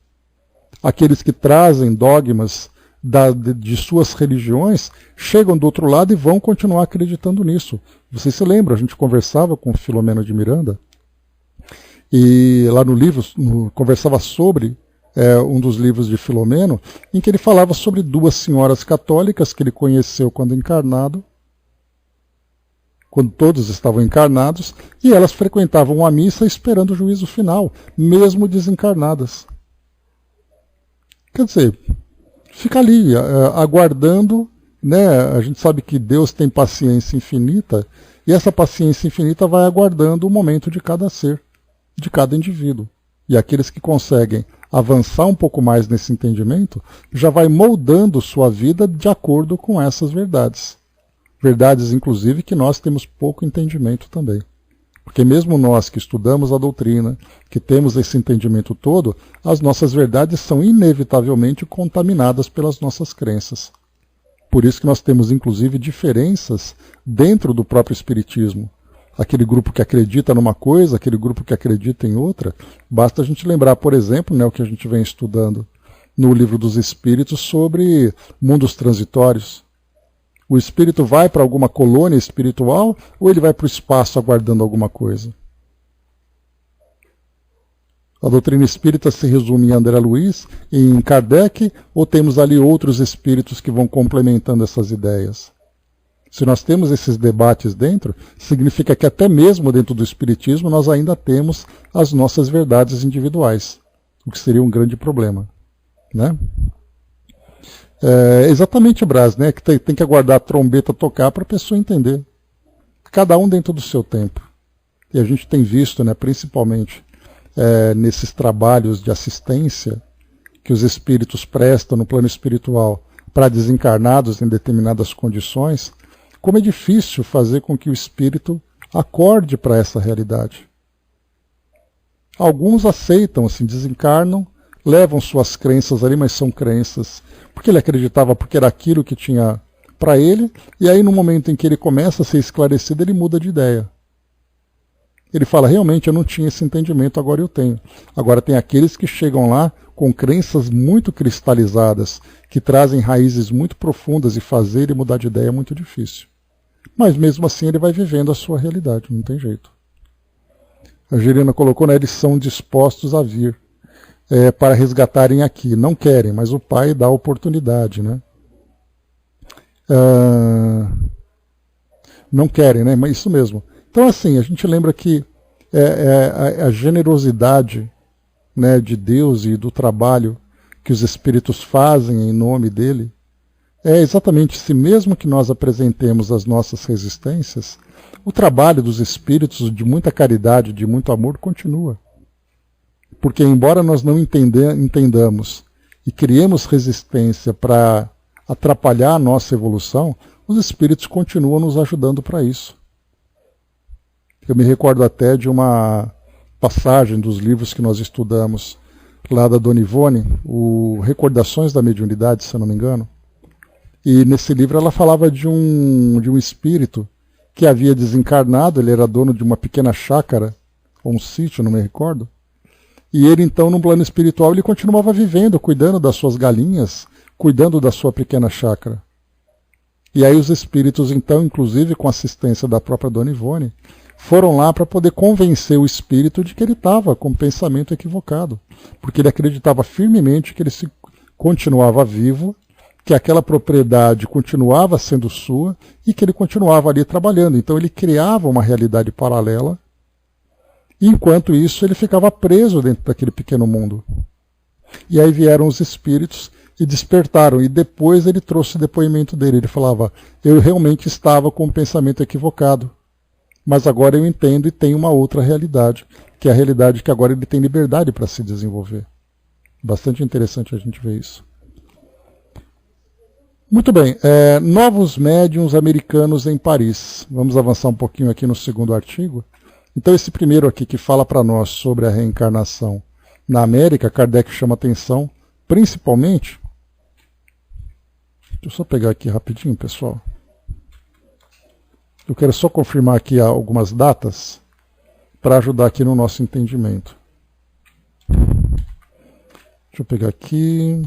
Speaker 1: Aqueles que trazem dogmas de suas religiões, chegam do outro lado e vão continuar acreditando nisso. Vocês se lembram, a gente conversava com Filomeno de Miranda, e lá no livro, conversava sobre um dos livros de Filomeno, em que ele falava sobre 2 senhoras católicas que ele conheceu quando encarnado, quando todos estavam encarnados, e elas frequentavam a missa esperando o juízo final, mesmo desencarnadas. Quer dizer, fica ali, aguardando, né? A gente sabe que Deus tem paciência infinita, e essa paciência infinita vai aguardando o momento de cada ser, de cada indivíduo. E aqueles que conseguem avançar um pouco mais nesse entendimento, já vai moldando sua vida de acordo com essas verdades. Verdades, inclusive, que nós temos pouco entendimento também. Porque mesmo nós que estudamos a doutrina, que temos esse entendimento todo, as nossas verdades são inevitavelmente contaminadas pelas nossas crenças. Por isso que nós temos, inclusive, diferenças dentro do próprio Espiritismo. Aquele grupo que acredita numa coisa, aquele grupo que acredita em outra. Basta a gente lembrar, por exemplo, né, o que a gente vem estudando no Livro dos Espíritos sobre mundos transitórios. O espírito vai para alguma colônia espiritual ou ele vai para o espaço aguardando alguma coisa? A doutrina espírita se resume em André Luiz, em Kardec, ou temos ali outros espíritos que vão complementando essas ideias? Se nós temos esses debates dentro, significa que até mesmo dentro do espiritismo nós ainda temos as nossas verdades individuais, o que seria um grande problema, né? Exatamente, Brás, né? Que tem que aguardar a trombeta tocar para a pessoa entender. Cada um dentro do seu tempo. E a gente tem visto, né, principalmente nesses trabalhos de assistência que os espíritos prestam no plano espiritual para desencarnados em determinadas condições, como é difícil fazer com que o espírito acorde para essa realidade. Alguns aceitam, assim, desencarnam, levam suas crenças ali, mas são crenças porque ele acreditava, porque era aquilo que tinha para ele, e aí no momento em que ele começa a ser esclarecido, ele muda de ideia. Ele fala, realmente eu não tinha esse entendimento, agora eu tenho. Agora tem aqueles que chegam lá com crenças muito cristalizadas, que trazem raízes muito profundas, e fazer ele mudar de ideia é muito difícil. Mas mesmo assim ele vai vivendo a sua realidade, não tem jeito. A Gerina colocou, né, eles são dispostos a vir. Para resgatarem aqui. Não querem, mas o pai dá a oportunidade, né? Não querem, né? Mas isso mesmo. Então, assim, a gente lembra que a generosidade, né, de Deus e do trabalho que os espíritos fazem em nome dele é exatamente se mesmo que nós apresentemos as nossas resistências, o trabalho dos espíritos de muita caridade, de muito amor, continua. Porque embora nós não entendamos e criemos resistência para atrapalhar a nossa evolução, os espíritos continuam nos ajudando para isso. Eu me recordo até de uma passagem dos livros que nós estudamos lá da Dona Ivone, o Recordações da Mediunidade, se eu não me engano. E nesse livro ela falava de um espírito que havia desencarnado, ele era dono de uma pequena chácara, ou um sítio, não me recordo. E ele então, no plano espiritual, ele continuava vivendo, cuidando das suas galinhas, cuidando da sua pequena chácara. E aí os espíritos, então, inclusive com a assistência da própria Dona Ivone, foram lá para poder convencer o espírito de que ele estava com um pensamento equivocado. Porque ele acreditava firmemente que ele continuava vivo, que aquela propriedade continuava sendo sua e que ele continuava ali trabalhando. Então ele criava uma realidade paralela, e enquanto isso ele ficava preso dentro daquele pequeno mundo. E aí vieram os espíritos e despertaram, e depois ele trouxe o depoimento dele. Ele falava, eu realmente estava com um pensamento equivocado, mas agora eu entendo e tenho uma outra realidade, que é a realidade que agora ele tem liberdade para se desenvolver. Bastante interessante a gente ver isso. Muito bem, novos médiuns americanos em Paris. Vamos avançar um pouquinho aqui no segundo artigo. Então esse primeiro aqui que fala para nós sobre a reencarnação na América, Kardec chama atenção, principalmente... Deixa eu só pegar aqui rapidinho, pessoal. Eu quero só confirmar aqui algumas datas para ajudar aqui no nosso entendimento. Deixa eu pegar aqui...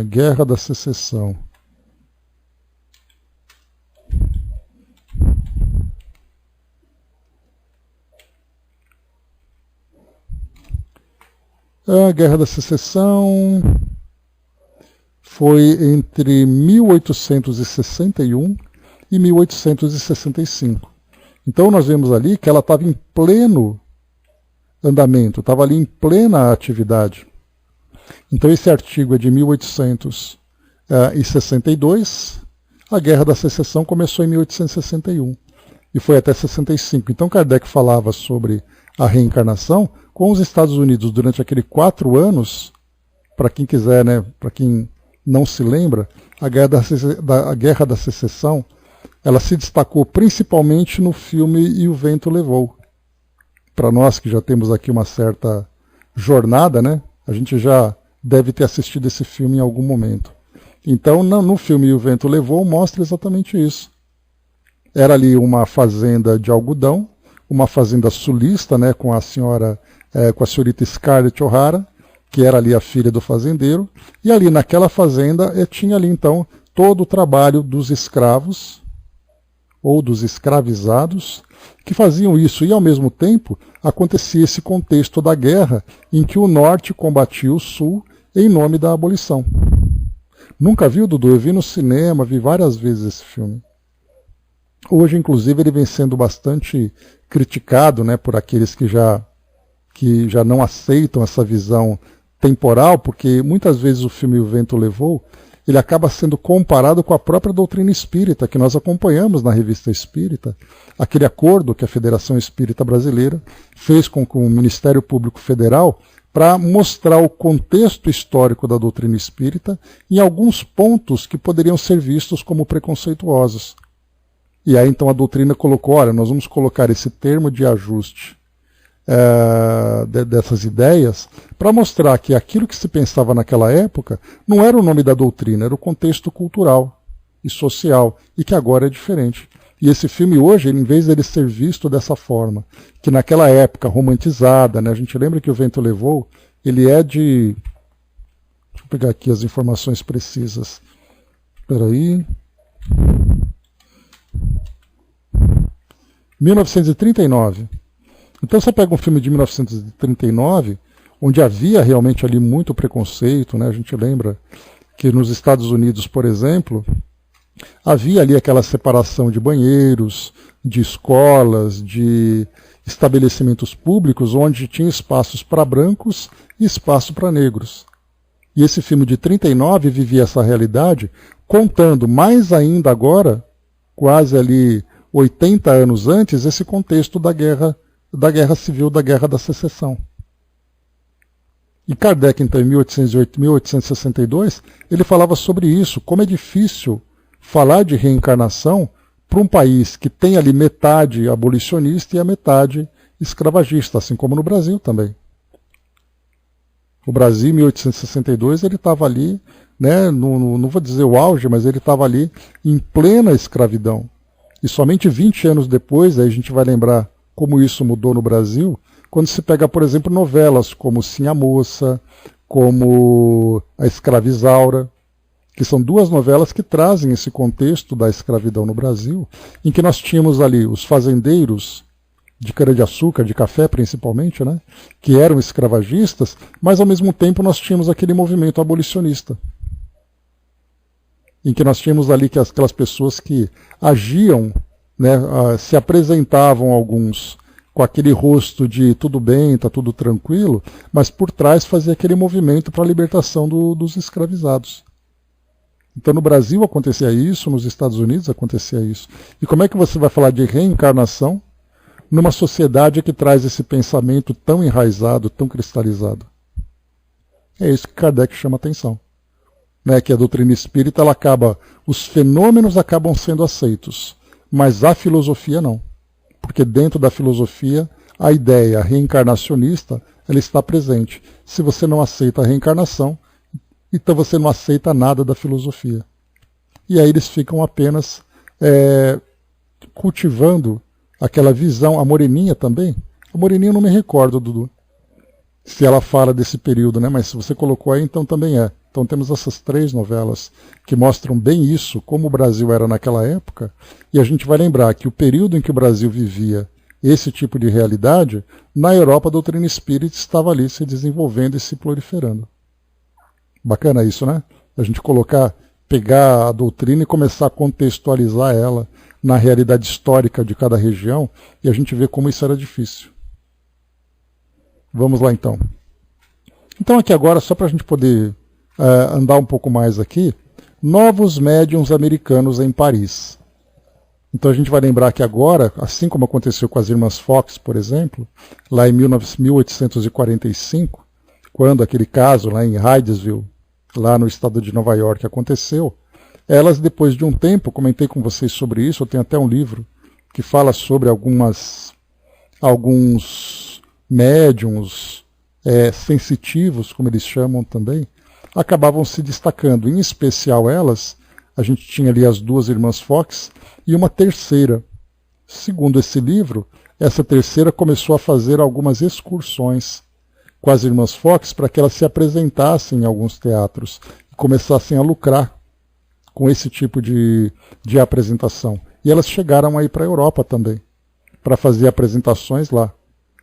Speaker 1: Guerra da Secessão. A Guerra da Secessão foi entre 1861 e 1865. Então nós vemos ali que ela estava em pleno andamento, estava ali em plena atividade. Então esse artigo é de 1862, a Guerra da Secessão começou em 1861 e foi até 65. Então Kardec falava sobre a reencarnação com os Estados Unidos durante aqueles 4 anos. Para quem quiser, né, para quem não se lembra, a Guerra da Secessão, ela se destacou principalmente no filme E o Vento Levou. Para nós que já temos aqui uma certa jornada, né, a gente já deve ter assistido esse filme em algum momento. Então, no filme E o Vento Levou, mostra exatamente isso. Era ali uma fazenda de algodão, uma fazenda sulista, né, com a senhorita Scarlett O'Hara, que era ali a filha do fazendeiro, e ali naquela fazenda tinha ali então todo o trabalho dos escravos, ou dos escravizados, que faziam isso, e ao mesmo tempo acontecia esse contexto da guerra, em que o norte combatia o sul em nome da abolição. Nunca viu, Dudu? Eu vi no cinema, vi várias vezes esse filme. Hoje, inclusive, ele vem sendo bastante criticado, né, por aqueles que já não aceitam essa visão temporal, porque muitas vezes o filme O Vento Levou, ele acaba sendo comparado com a própria doutrina espírita, que nós acompanhamos na Revista Espírita, aquele acordo que a Federação Espírita Brasileira fez com o Ministério Público Federal para mostrar o contexto histórico da doutrina espírita em alguns pontos que poderiam ser vistos como preconceituosos. E aí então a doutrina colocou, olha, nós vamos colocar esse termo de ajuste dessas ideias para mostrar que aquilo que se pensava naquela época não era o nome da doutrina, era o contexto cultural e social, e que agora é diferente. E esse filme hoje, em vez dele ser visto dessa forma, que naquela época romantizada, né, a gente lembra que O Vento Levou, ele é de... Deixa eu pegar aqui as informações precisas. Espera aí. 1939. Então você pega um filme de 1939, onde havia realmente ali muito preconceito, né? A gente lembra que nos Estados Unidos, por exemplo, havia ali aquela separação de banheiros, de escolas, de estabelecimentos públicos, onde tinha espaços para brancos e espaço para negros. E esse filme de 39 vivia essa realidade, contando mais ainda agora, quase ali 80 anos antes, esse contexto da guerra civil, da Guerra da Secessão. E Kardec, então, em 1862, ele falava sobre isso, como é difícil falar de reencarnação para um país que tem ali metade abolicionista e a metade escravagista, assim como no Brasil também. O Brasil, em 1862, ele estava ali, né, não vou dizer o auge, mas ele estava ali em plena escravidão. E somente 20 anos depois, aí a gente vai lembrar como isso mudou no Brasil, quando se pega, por exemplo, novelas como Sim a Moça, como A Escravizaura, que são duas novelas que trazem esse contexto da escravidão no Brasil, em que nós tínhamos ali os fazendeiros de cana-de-açúcar, de café principalmente, né, que eram escravagistas, mas ao mesmo tempo nós tínhamos aquele movimento abolicionista, em que nós tínhamos ali que aquelas pessoas que agiam, né, se apresentavam alguns com aquele rosto de tudo bem, está tudo tranquilo, mas por trás fazia aquele movimento para a libertação dos escravizados. Então no Brasil acontecia isso, nos Estados Unidos acontecia isso. E como é que você vai falar de reencarnação numa sociedade que traz esse pensamento tão enraizado, tão cristalizado? É isso que Kardec chama atenção. Né, que a doutrina espírita, os fenômenos acabam sendo aceitos, mas a filosofia não. Porque dentro da filosofia, a ideia reencarnacionista, ela está presente. Se você não aceita a reencarnação, então você não aceita nada da filosofia. E aí eles ficam apenas cultivando aquela visão. A Moreninha também. A Moreninha eu não me recordo, Dudu, se ela fala desse período, né? Mas se você colocou aí, então também é. Então temos essas 3 novelas que mostram bem isso, como o Brasil era naquela época, e a gente vai lembrar que o período em que o Brasil vivia esse tipo de realidade, na Europa a doutrina espírita estava ali se desenvolvendo e se proliferando. Bacana isso, né? A gente pegar a doutrina e começar a contextualizar ela na realidade histórica de cada região, e a gente vê como isso era difícil. Vamos lá então. Então aqui agora, só para a gente poder andar um pouco mais aqui, novos médiuns americanos em Paris. Então a gente vai lembrar que agora, assim como aconteceu com as irmãs Fox, por exemplo, lá em 1845, quando aquele caso lá em Hydesville, lá no estado de Nova York, aconteceu, elas depois de um tempo, comentei com vocês sobre isso, eu tenho até um livro que fala sobre alguns médiuns sensitivos, como eles chamam também, acabavam se destacando. Em especial elas, a gente tinha ali as 2 irmãs Fox e uma terceira. Segundo esse livro, essa terceira começou a fazer algumas excursões com as irmãs Fox para que elas se apresentassem em alguns teatros e começassem a lucrar com esse tipo de apresentação. E elas chegaram aí para a Europa também, para fazer apresentações lá,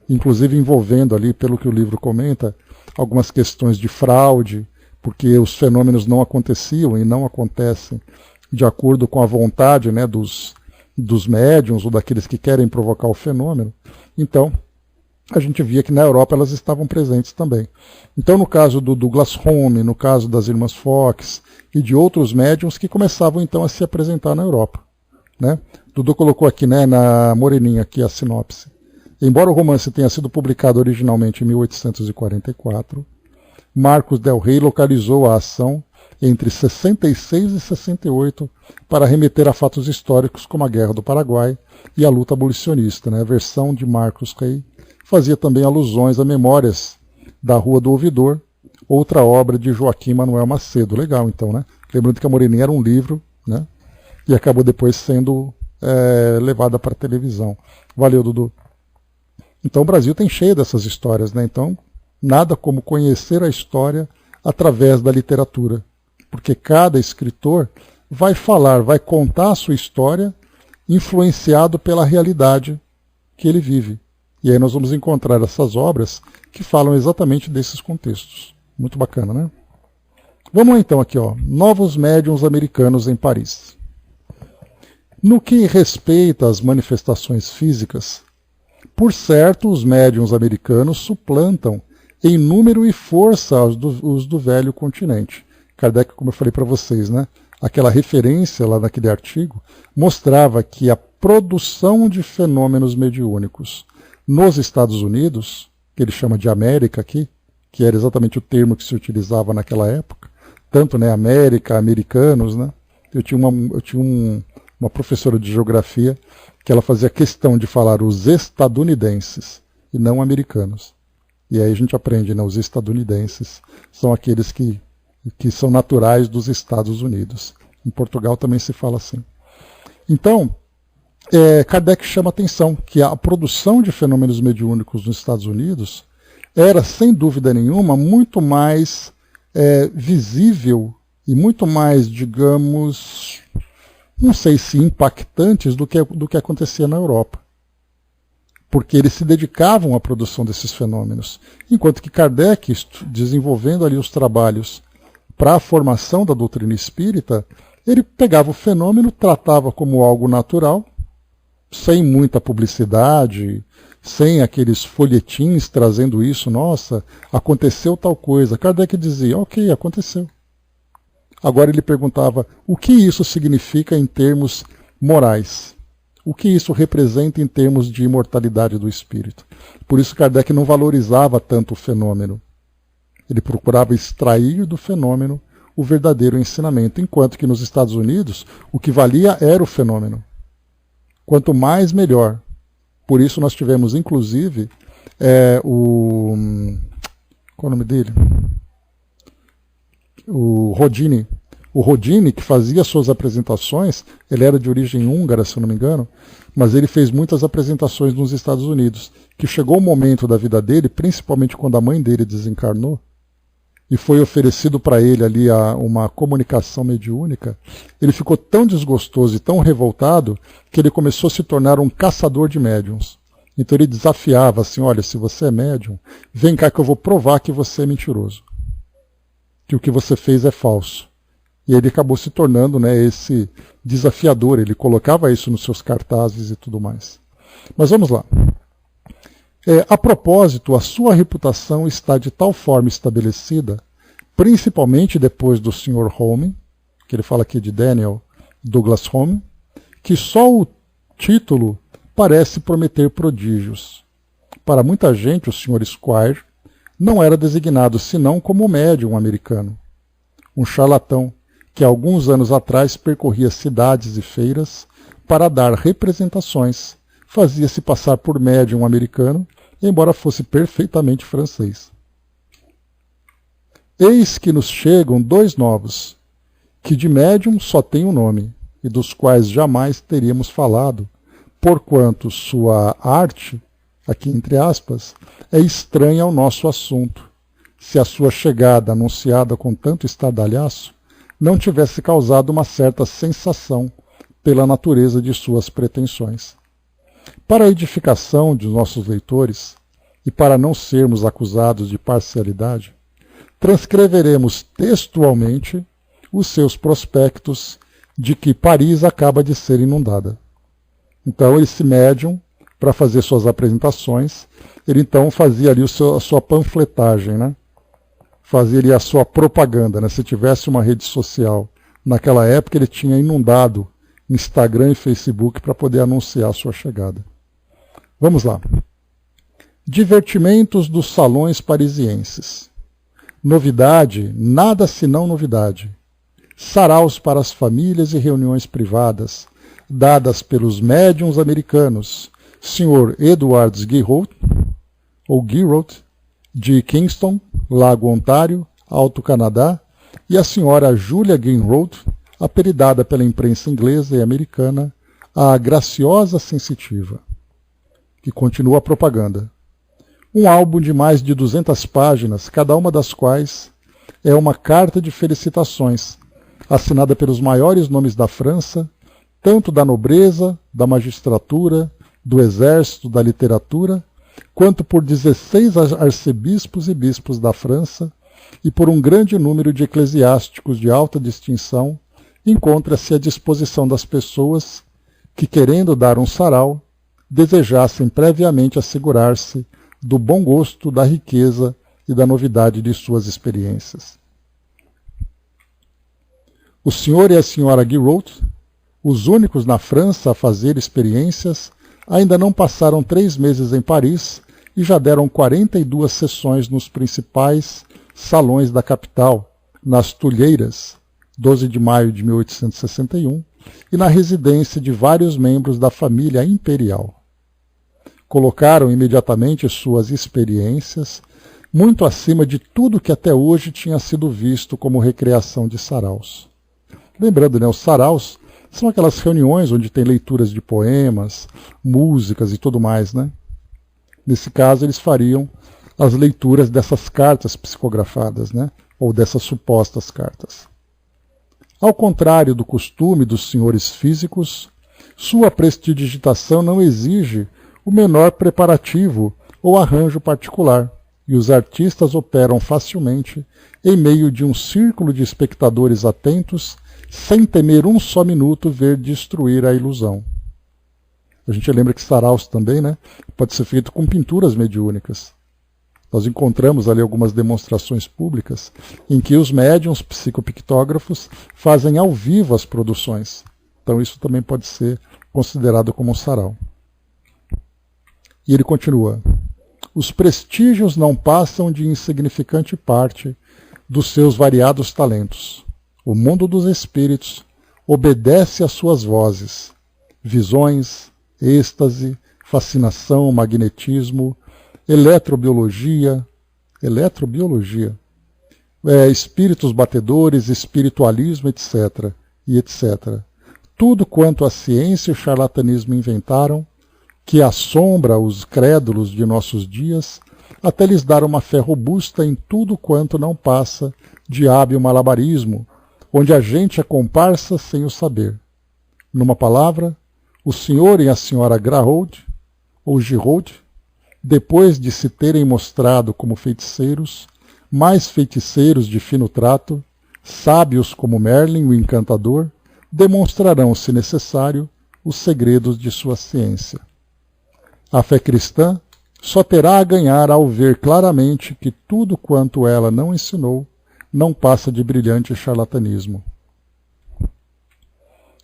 Speaker 1: inclusive envolvendo ali, pelo que o livro comenta, algumas questões de fraude, porque os fenômenos não aconteciam e não acontecem de acordo com a vontade, né, dos médiuns ou daqueles que querem provocar o fenômeno. Então, a gente via que na Europa elas estavam presentes também. Então, no caso do Douglas Home, no caso das irmãs Fox e de outros médiuns que começavam então a se apresentar na Europa. Né? Dudu colocou aqui, né, na Moreninha aqui a sinopse. Embora o romance tenha sido publicado originalmente em 1844, Marcos Del Rey localizou a ação entre 66 e 68 para remeter a fatos históricos como a Guerra do Paraguai e a luta abolicionista. Né? A versão de Marcos Rey fazia também alusões a memórias da Rua do Ouvidor, outra obra de Joaquim Manuel Macedo. Legal, então, né? Lembrando que a Moreninha era um livro, né? E acabou depois sendo levada para a televisão. Valeu, Dudu. Então o Brasil tem cheio dessas histórias, né? Então, nada como conhecer a história através da literatura. Porque cada escritor vai falar, vai contar a sua história influenciado pela realidade que ele vive. E aí nós vamos encontrar essas obras que falam exatamente desses contextos. Muito bacana, né? Vamos lá então aqui, ó. Novos médiuns americanos em Paris. No que respeita às manifestações físicas, por certo, os médiuns americanos suplantam em número e força os do velho continente. Kardec, como eu falei para vocês, né, aquela referência lá naquele artigo, mostrava que a produção de fenômenos mediúnicos nos Estados Unidos, que ele chama de América aqui, que era exatamente o termo que se utilizava naquela época, tanto, né, América, americanos, né? Eu tinha uma professora de geografia que ela fazia questão de falar os estadunidenses e não americanos. E aí a gente aprende, né, os estadunidenses são aqueles que são naturais dos Estados Unidos. Em Portugal também se fala assim. Então, Kardec chama a atenção que a produção de fenômenos mediúnicos nos Estados Unidos era, sem dúvida nenhuma, muito mais visível e muito mais, digamos, não sei se impactantes do que acontecia na Europa. Porque eles se dedicavam à produção desses fenômenos. Enquanto que Kardec, desenvolvendo ali os trabalhos para a formação da doutrina espírita, ele pegava o fenômeno, tratava como algo natural, sem muita publicidade, sem aqueles folhetins trazendo isso, nossa, aconteceu tal coisa. Kardec dizia, ok, aconteceu. Agora ele perguntava, o que isso significa em termos morais? O que isso representa em termos de imortalidade do espírito? Por isso Kardec não valorizava tanto o fenômeno. Ele procurava extrair do fenômeno o verdadeiro ensinamento, enquanto que nos Estados Unidos o que valia era o fenômeno. Quanto mais, melhor. Por isso nós tivemos, inclusive, qual é o nome dele? O Rodini. O Rodini, que fazia suas apresentações, ele era de origem húngara, se eu não me engano, mas ele fez muitas apresentações nos Estados Unidos, que chegou o momento da vida dele, principalmente quando a mãe dele desencarnou, e foi oferecido para ele ali uma comunicação mediúnica, ele ficou tão desgostoso e tão revoltado que ele começou a se tornar um caçador de médiuns. Então ele desafiava assim, olha, se você é médium, vem cá que eu vou provar que você é mentiroso, que o que você fez é falso. E ele acabou se tornando, né, esse desafiador, ele colocava isso nos seus cartazes e tudo mais. Mas vamos lá. A propósito, a sua reputação está de tal forma estabelecida, principalmente depois do Sr. Home, que ele fala aqui de Daniel Douglas Home, que só o título parece prometer prodígios. Para muita gente, o Sr. Squire não era designado senão como médium americano, um charlatão que alguns anos atrás percorria cidades e feiras para dar representações, fazia-se passar por médium americano, embora fosse perfeitamente francês. Eis que nos chegam dois novos, que de médium só têm um nome, e dos quais jamais teríamos falado, porquanto sua arte, aqui entre aspas, é estranha ao nosso assunto, se a sua chegada, anunciada com tanto estardalhaço, não tivesse causado uma certa sensação pela natureza de suas pretensões. Para a edificação de nossos leitores, e para não sermos acusados de parcialidade, transcreveremos textualmente os seus prospectos de que Paris acaba de ser inundada. Então, esse médium, para fazer suas apresentações, ele então fazia ali a sua panfletagem, né? Fazia ali a sua propaganda, né? Se tivesse uma rede social naquela época, ele tinha inundado Instagram e Facebook para poder anunciar a sua chegada. Vamos lá. Divertimentos dos salões parisienses. Novidade, nada senão novidade. Saraus para as famílias e reuniões privadas, dadas pelos médiuns americanos, Sr. Edward Giraud, ou Giraud, de Kingston, Lago Ontário, Alto Canadá, e a Sra. Julia Giraud, apelidada pela imprensa inglesa e americana, a Graciosa Sensitiva, que continua a propaganda. Um álbum de mais de 200 páginas, cada uma das quais é uma carta de felicitações, assinada pelos maiores nomes da França, tanto da nobreza, da magistratura, do exército, da literatura, quanto por 16 arcebispos e bispos da França, e por um grande número de eclesiásticos de alta distinção, encontra-se à disposição das pessoas que, querendo dar um sarau, desejassem previamente assegurar-se do bom gosto, da riqueza e da novidade de suas experiências. O Sr. e a Sra. Giraud, os únicos na França a fazer experiências, ainda não passaram 3 meses em Paris e já deram 42 sessões nos principais salões da capital, nas Tulheiras, 12 de maio de 1861, e na residência de vários membros da família imperial. Colocaram imediatamente suas experiências muito acima de tudo que até hoje tinha sido visto como recreação de saraus. Lembrando, né, os saraus são aquelas reuniões onde tem leituras de poemas, músicas e tudo mais, né? Nesse caso, eles fariam as leituras dessas cartas psicografadas, né? Ou dessas supostas cartas. Ao contrário do costume dos senhores físicos, sua prestidigitação não exige o menor preparativo ou arranjo particular, e os artistas operam facilmente em meio de um círculo de espectadores atentos, sem temer um só minuto ver destruir a ilusão. A gente lembra que saraus também, né, pode ser feito com pinturas mediúnicas. Nós encontramos ali algumas demonstrações públicas em que os médiuns psicopictógrafos fazem ao vivo as produções. Então isso também pode ser considerado como um sarau. E ele continua: os prestígios não passam de insignificante parte dos seus variados talentos. O mundo dos espíritos obedece às suas vozes, visões, êxtase, fascinação, magnetismo, eletrobiologia, espíritos batedores, espiritualismo, etc. e etc. Tudo quanto a ciência e o charlatanismo inventaram, que assombra os crédulos de nossos dias, até lhes dar uma fé robusta em tudo quanto não passa de hábil malabarismo, onde a gente é comparsa sem o saber. Numa palavra, o senhor e a senhora Giraud, ou Giraud, depois de se terem mostrado como feiticeiros, mais feiticeiros de fino trato, sábios como Merlin, o encantador, demonstrarão, se necessário, os segredos de sua ciência. A fé cristã só terá a ganhar ao ver claramente que tudo quanto ela não ensinou não passa de brilhante charlatanismo.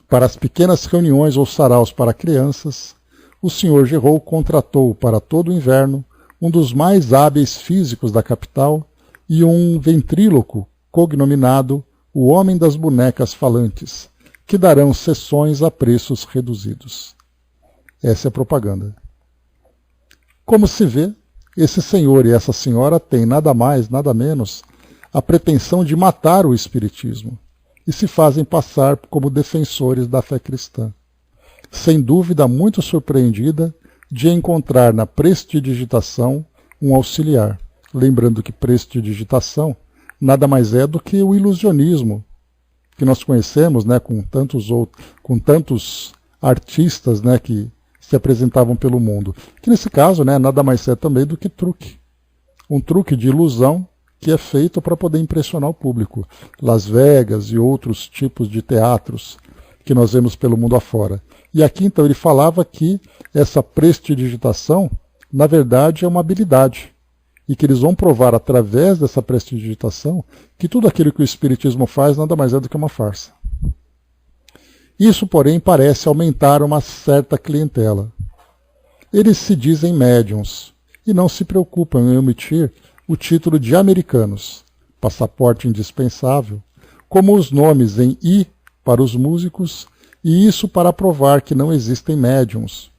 Speaker 1: Para as pequenas reuniões ou saraus para crianças, o Sr. Giraud contratou para todo o inverno um dos mais hábeis físicos da capital e um ventríloco cognominado o Homem das Bonecas Falantes, que darão sessões a preços reduzidos. Essa é a propaganda. Como se vê, esse senhor e essa senhora têm nada mais, nada menos, a pretensão de matar o espiritismo e se fazem passar como defensores da fé cristã. Sem dúvida muito surpreendida de encontrar na prestidigitação um auxiliar. Lembrando que prestidigitação nada mais é do que o ilusionismo que nós conhecemos, né, com tantos artistas, né, que se apresentavam pelo mundo. Que nesse caso, né, nada mais é também do que truque. Um truque de ilusão que é feito para poder impressionar o público. Las Vegas e outros tipos de teatros que nós vemos pelo mundo afora. E aqui então ele falava que essa prestidigitação, na verdade, é uma habilidade. E que eles vão provar através dessa prestidigitação que tudo aquilo que o Espiritismo faz nada mais é do que uma farsa. Isso, porém, parece aumentar uma certa clientela. Eles se dizem médiuns e não se preocupam em omitir o título de americanos, passaporte indispensável, como os nomes em I para os músicos, e isso para provar que não existem médiuns,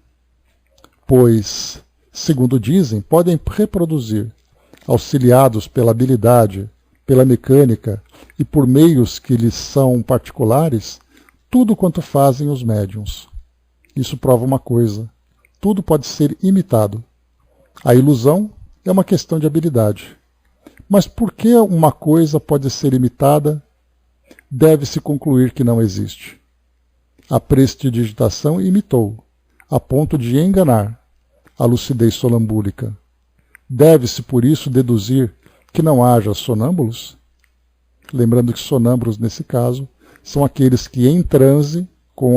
Speaker 1: pois, segundo dizem, podem reproduzir, auxiliados pela habilidade, pela mecânica e por meios que lhes são particulares, tudo quanto fazem os médiuns. Isso prova uma coisa: tudo pode ser imitado. A ilusão é uma questão de habilidade. Mas por que uma coisa pode ser imitada? Deve-se concluir que não existe. A prestidigitação imitou, a ponto de enganar a lucidez sonambúlica. Deve-se, por isso, deduzir que não haja sonâmbulos? Lembrando que sonâmbulos, nesse caso, são aqueles que, em transe, com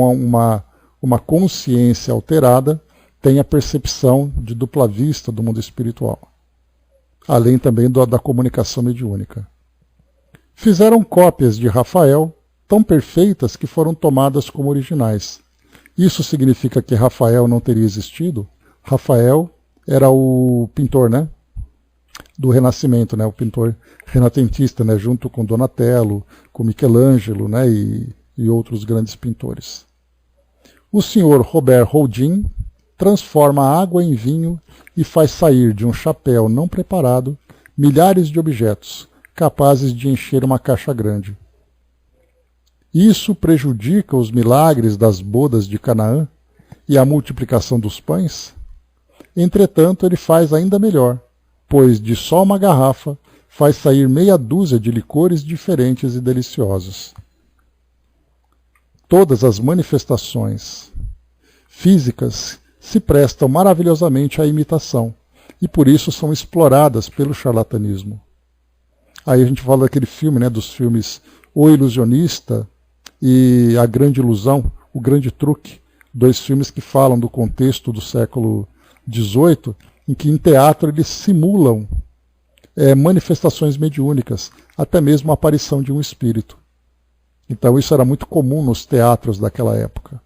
Speaker 1: uma consciência alterada, têm a percepção de dupla vista do mundo espiritual. além também da comunicação mediúnica. Fizeram cópias de Rafael tão perfeitas que foram tomadas como originais. Isso significa que Rafael não teria existido? Rafael era o pintor, né, do Renascimento, né, o pintor renascentista, né, junto com Donatello, com Michelangelo, né, e outros grandes pintores. O senhor Robert Houdin transforma água em vinho e faz sair de um chapéu não preparado milhares de objetos capazes de encher uma caixa grande. Isso prejudica os milagres das bodas de Canaã e a multiplicação dos pães? Entretanto, ele faz ainda melhor, pois de só uma garrafa faz sair meia dúzia de licores diferentes e deliciosos. Todas as manifestações físicas se prestam maravilhosamente à imitação e por isso são exploradas pelo charlatanismo. Aí a gente fala daquele filme, né, dos filmes O Ilusionista e A Grande Ilusão, O Grande Truque, dois filmes que falam do contexto do século XVIII, em que em teatro eles simulam manifestações mediúnicas, até mesmo a aparição de um espírito. Então isso era muito comum nos teatros daquela época.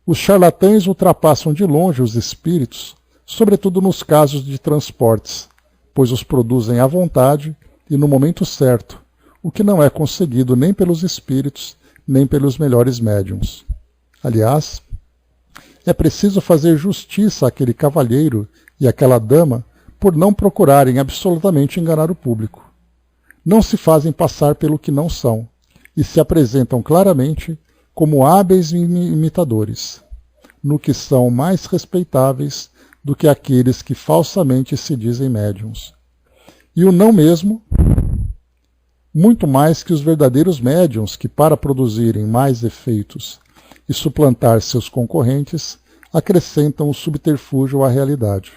Speaker 1: Os charlatães ultrapassam de longe os espíritos, sobretudo nos casos de transportes, pois os produzem à vontade e no momento certo, o que não é conseguido nem pelos espíritos, nem pelos melhores médiuns. Aliás, é preciso fazer justiça àquele cavalheiro e àquela dama por não procurarem absolutamente enganar o público. Não se fazem passar pelo que não são e se apresentam claramente como hábeis imitadores, no que são mais respeitáveis do que aqueles que falsamente se dizem médiuns. E o não mesmo, muito mais que os verdadeiros médiuns que, para produzirem mais efeitos e suplantar seus concorrentes, acrescentam o subterfúgio à realidade.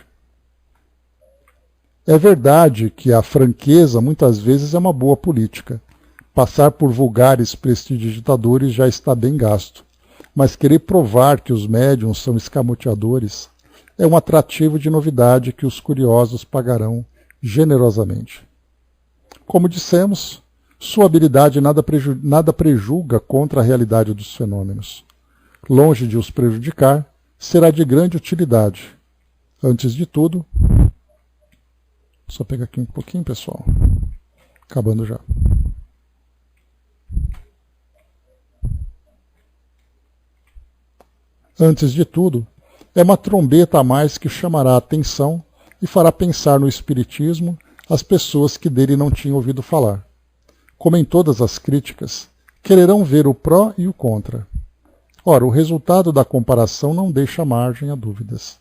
Speaker 1: É verdade que a franqueza muitas vezes é uma boa política. Passar por vulgares prestidigitadores já está bem gasto, mas querer provar que os médiuns são escamoteadores é um atrativo de novidade que os curiosos pagarão generosamente. Como dissemos, sua habilidade nada prejulga contra a realidade dos fenômenos. Longe de os prejudicar, será de grande utilidade. Antes de tudo, só pegar aqui um pouquinho, pessoal. Acabando já. Antes de tudo, é uma trombeta a mais que chamará a atenção e fará pensar no espiritismo as pessoas que dele não tinham ouvido falar. Como em todas as críticas, quererão ver o pró e o contra. Ora, o resultado da comparação não deixa margem a dúvidas.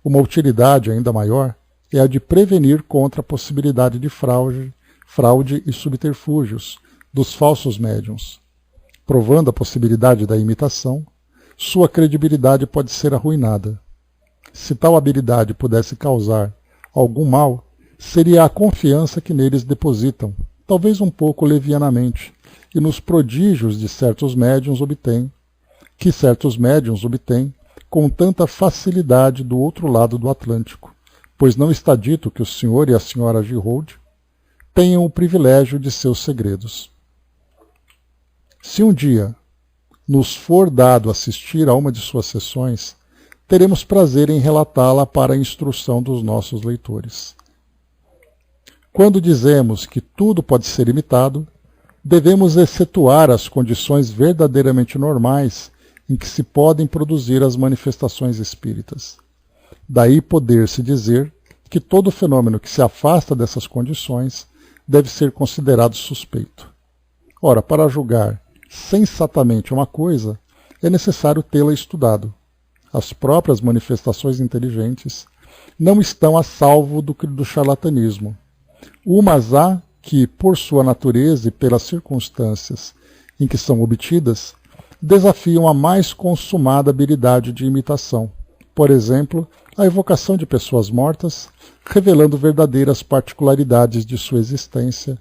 Speaker 1: Uma utilidade ainda maior é a de prevenir contra a possibilidade de fraude e subterfúgios dos falsos médiuns. Provando a possibilidade da imitação, sua credibilidade pode ser arruinada. Se tal habilidade pudesse causar algum mal, seria a confiança que neles depositam, talvez um pouco levianamente, e nos prodígios de certos médiuns obtêm com tanta facilidade do outro lado do Atlântico, pois não está dito que o senhor e a senhora Giraud tenham o privilégio de seus segredos. Se um dia nos for dado assistir a uma de suas sessões, teremos prazer em relatá-la para a instrução dos nossos leitores. Quando dizemos que tudo pode ser imitado, devemos excetuar as condições verdadeiramente normais em que se podem produzir as manifestações espíritas. Daí poder-se dizer que todo fenômeno que se afasta dessas condições deve ser considerado suspeito. Ora, para julgar sensatamente uma coisa, é necessário tê-la estudado. As próprias manifestações inteligentes não estão a salvo do charlatanismo. Umas há que, por sua natureza e pelas circunstâncias em que são obtidas, desafiam a mais consumada habilidade de imitação. Por exemplo, a evocação de pessoas mortas, revelando verdadeiras particularidades de sua existência,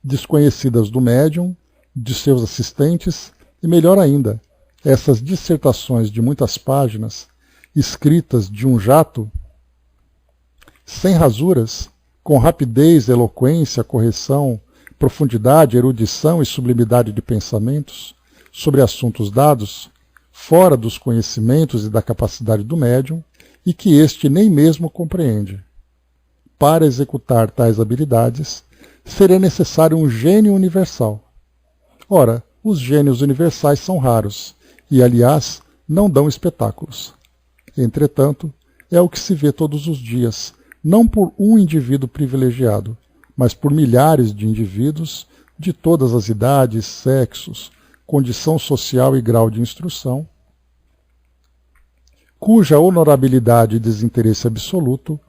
Speaker 1: desconhecidas do médium, de seus assistentes, e melhor ainda, essas dissertações de muitas páginas, escritas de um jato, sem rasuras, com rapidez, eloquência, correção, profundidade, erudição e sublimidade de pensamentos sobre assuntos dados, fora dos conhecimentos e da capacidade do médium, e que este nem mesmo compreende. Para executar tais habilidades, seria necessário um gênio universal. Ora, os gênios universais são raros e, aliás, não dão espetáculos. Entretanto, é o que se vê todos os dias, não por um indivíduo privilegiado, mas por milhares de indivíduos de todas as idades, sexos, condição social e grau de instrução, cuja honorabilidade e desinteresse absoluto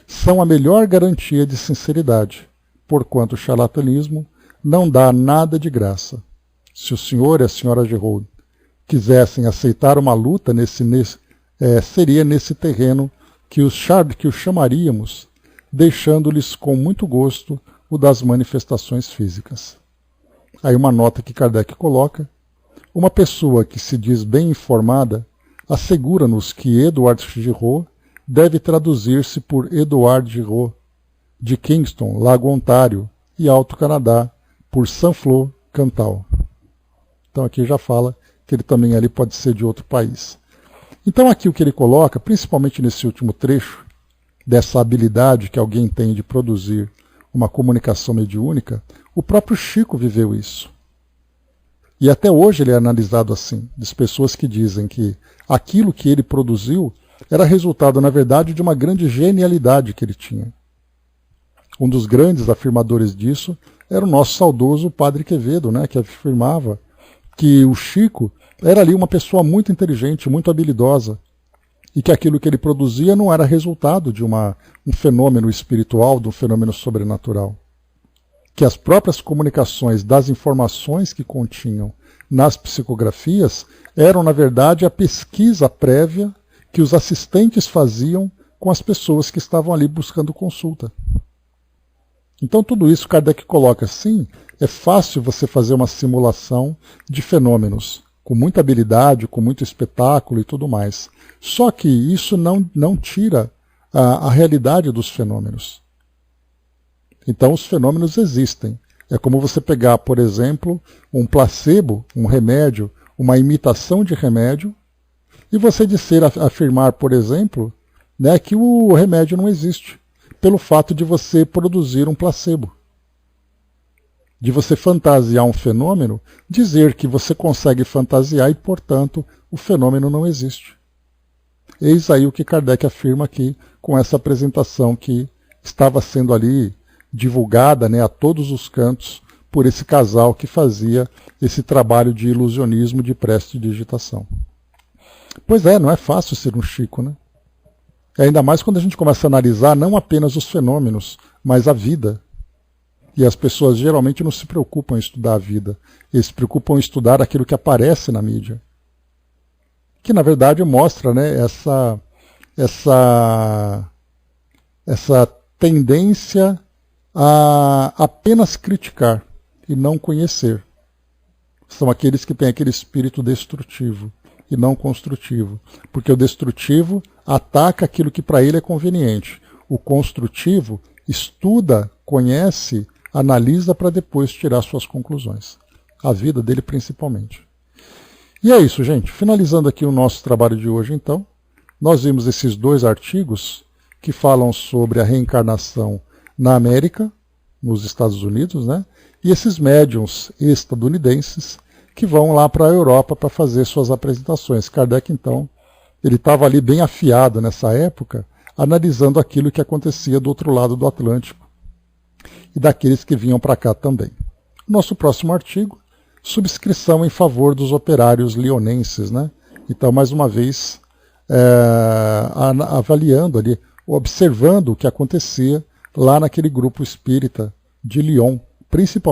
Speaker 1: são a melhor garantia de sinceridade, porquanto o charlatanismo não dá nada de graça. Se o senhor e a senhora Gerould quisessem aceitar uma luta seria nesse terreno que os chamaríamos, deixando-lhes com muito gosto o das manifestações físicas. Aí uma nota que Kardec coloca: uma pessoa que se diz bem informada assegura-nos que Edward Giraud deve traduzir-se por Edouard Giraud, de Kingston, Lago Ontário, e Alto Canadá, por Saint-Flour, Cantal. Então aqui já fala que ele também ali pode ser de outro país. Então aqui o que ele coloca, principalmente nesse último trecho, dessa habilidade que alguém tem de produzir uma comunicação mediúnica, o próprio Chico viveu isso. E até hoje ele é analisado assim, das pessoas que dizem que aquilo que ele produziu era resultado, na verdade, de uma grande genialidade que ele tinha. Um dos grandes afirmadores disso era o nosso saudoso Padre Quevedo, né, que afirmava que o Chico era ali uma pessoa muito inteligente, muito habilidosa, e que aquilo que ele produzia não era resultado de um fenômeno espiritual, de um fenômeno sobrenatural. Que as próprias comunicações das informações que continham nas psicografias eram, na verdade, a pesquisa prévia que os assistentes faziam com as pessoas que estavam ali buscando consulta. Então tudo isso Kardec coloca assim, é fácil você fazer uma simulação de fenômenos, com muita habilidade, com muito espetáculo e tudo mais. Só que isso não tira a realidade dos fenômenos. Então os fenômenos existem. É como você pegar, por exemplo, um placebo, um remédio, uma imitação de remédio, e você afirmar, por exemplo, né, que o remédio não existe, pelo fato de você produzir um placebo. De você fantasiar um fenômeno, dizer que você consegue fantasiar e, portanto, o fenômeno não existe. Eis aí o que Kardec afirma aqui com essa apresentação que estava sendo ali divulgada, né, a todos os cantos por esse casal que fazia esse trabalho de ilusionismo de prestidigitação. Pois é, não é fácil ser um Chico, né? Ainda mais quando a gente começa a analisar não apenas os fenômenos, mas a vida. E as pessoas geralmente não se preocupam em estudar a vida, eles se preocupam em estudar aquilo que aparece na mídia. Que na verdade mostra, né, essa tendência a apenas criticar e não conhecer. São aqueles que têm aquele espírito destrutivo e não construtivo. Porque o destrutivo ataca aquilo que para ele é conveniente. O construtivo estuda, conhece, analisa para depois tirar suas conclusões. A vida dele principalmente. E é isso, gente. Finalizando aqui o nosso trabalho de hoje, então, nós vimos esses 2 artigos que falam sobre a reencarnação na América, nos Estados Unidos, né? E esses médiuns estadunidenses que vão lá para a Europa para fazer suas apresentações. Kardec, então, ele estava ali bem afiado nessa época, analisando aquilo que acontecia do outro lado do Atlântico e daqueles que vinham para cá também. Nosso próximo artigo, subscrição em favor dos operários lionenses, né? Então, mais uma vez, avaliando ali, observando o que acontecia lá naquele grupo espírita de Lyon, principalmente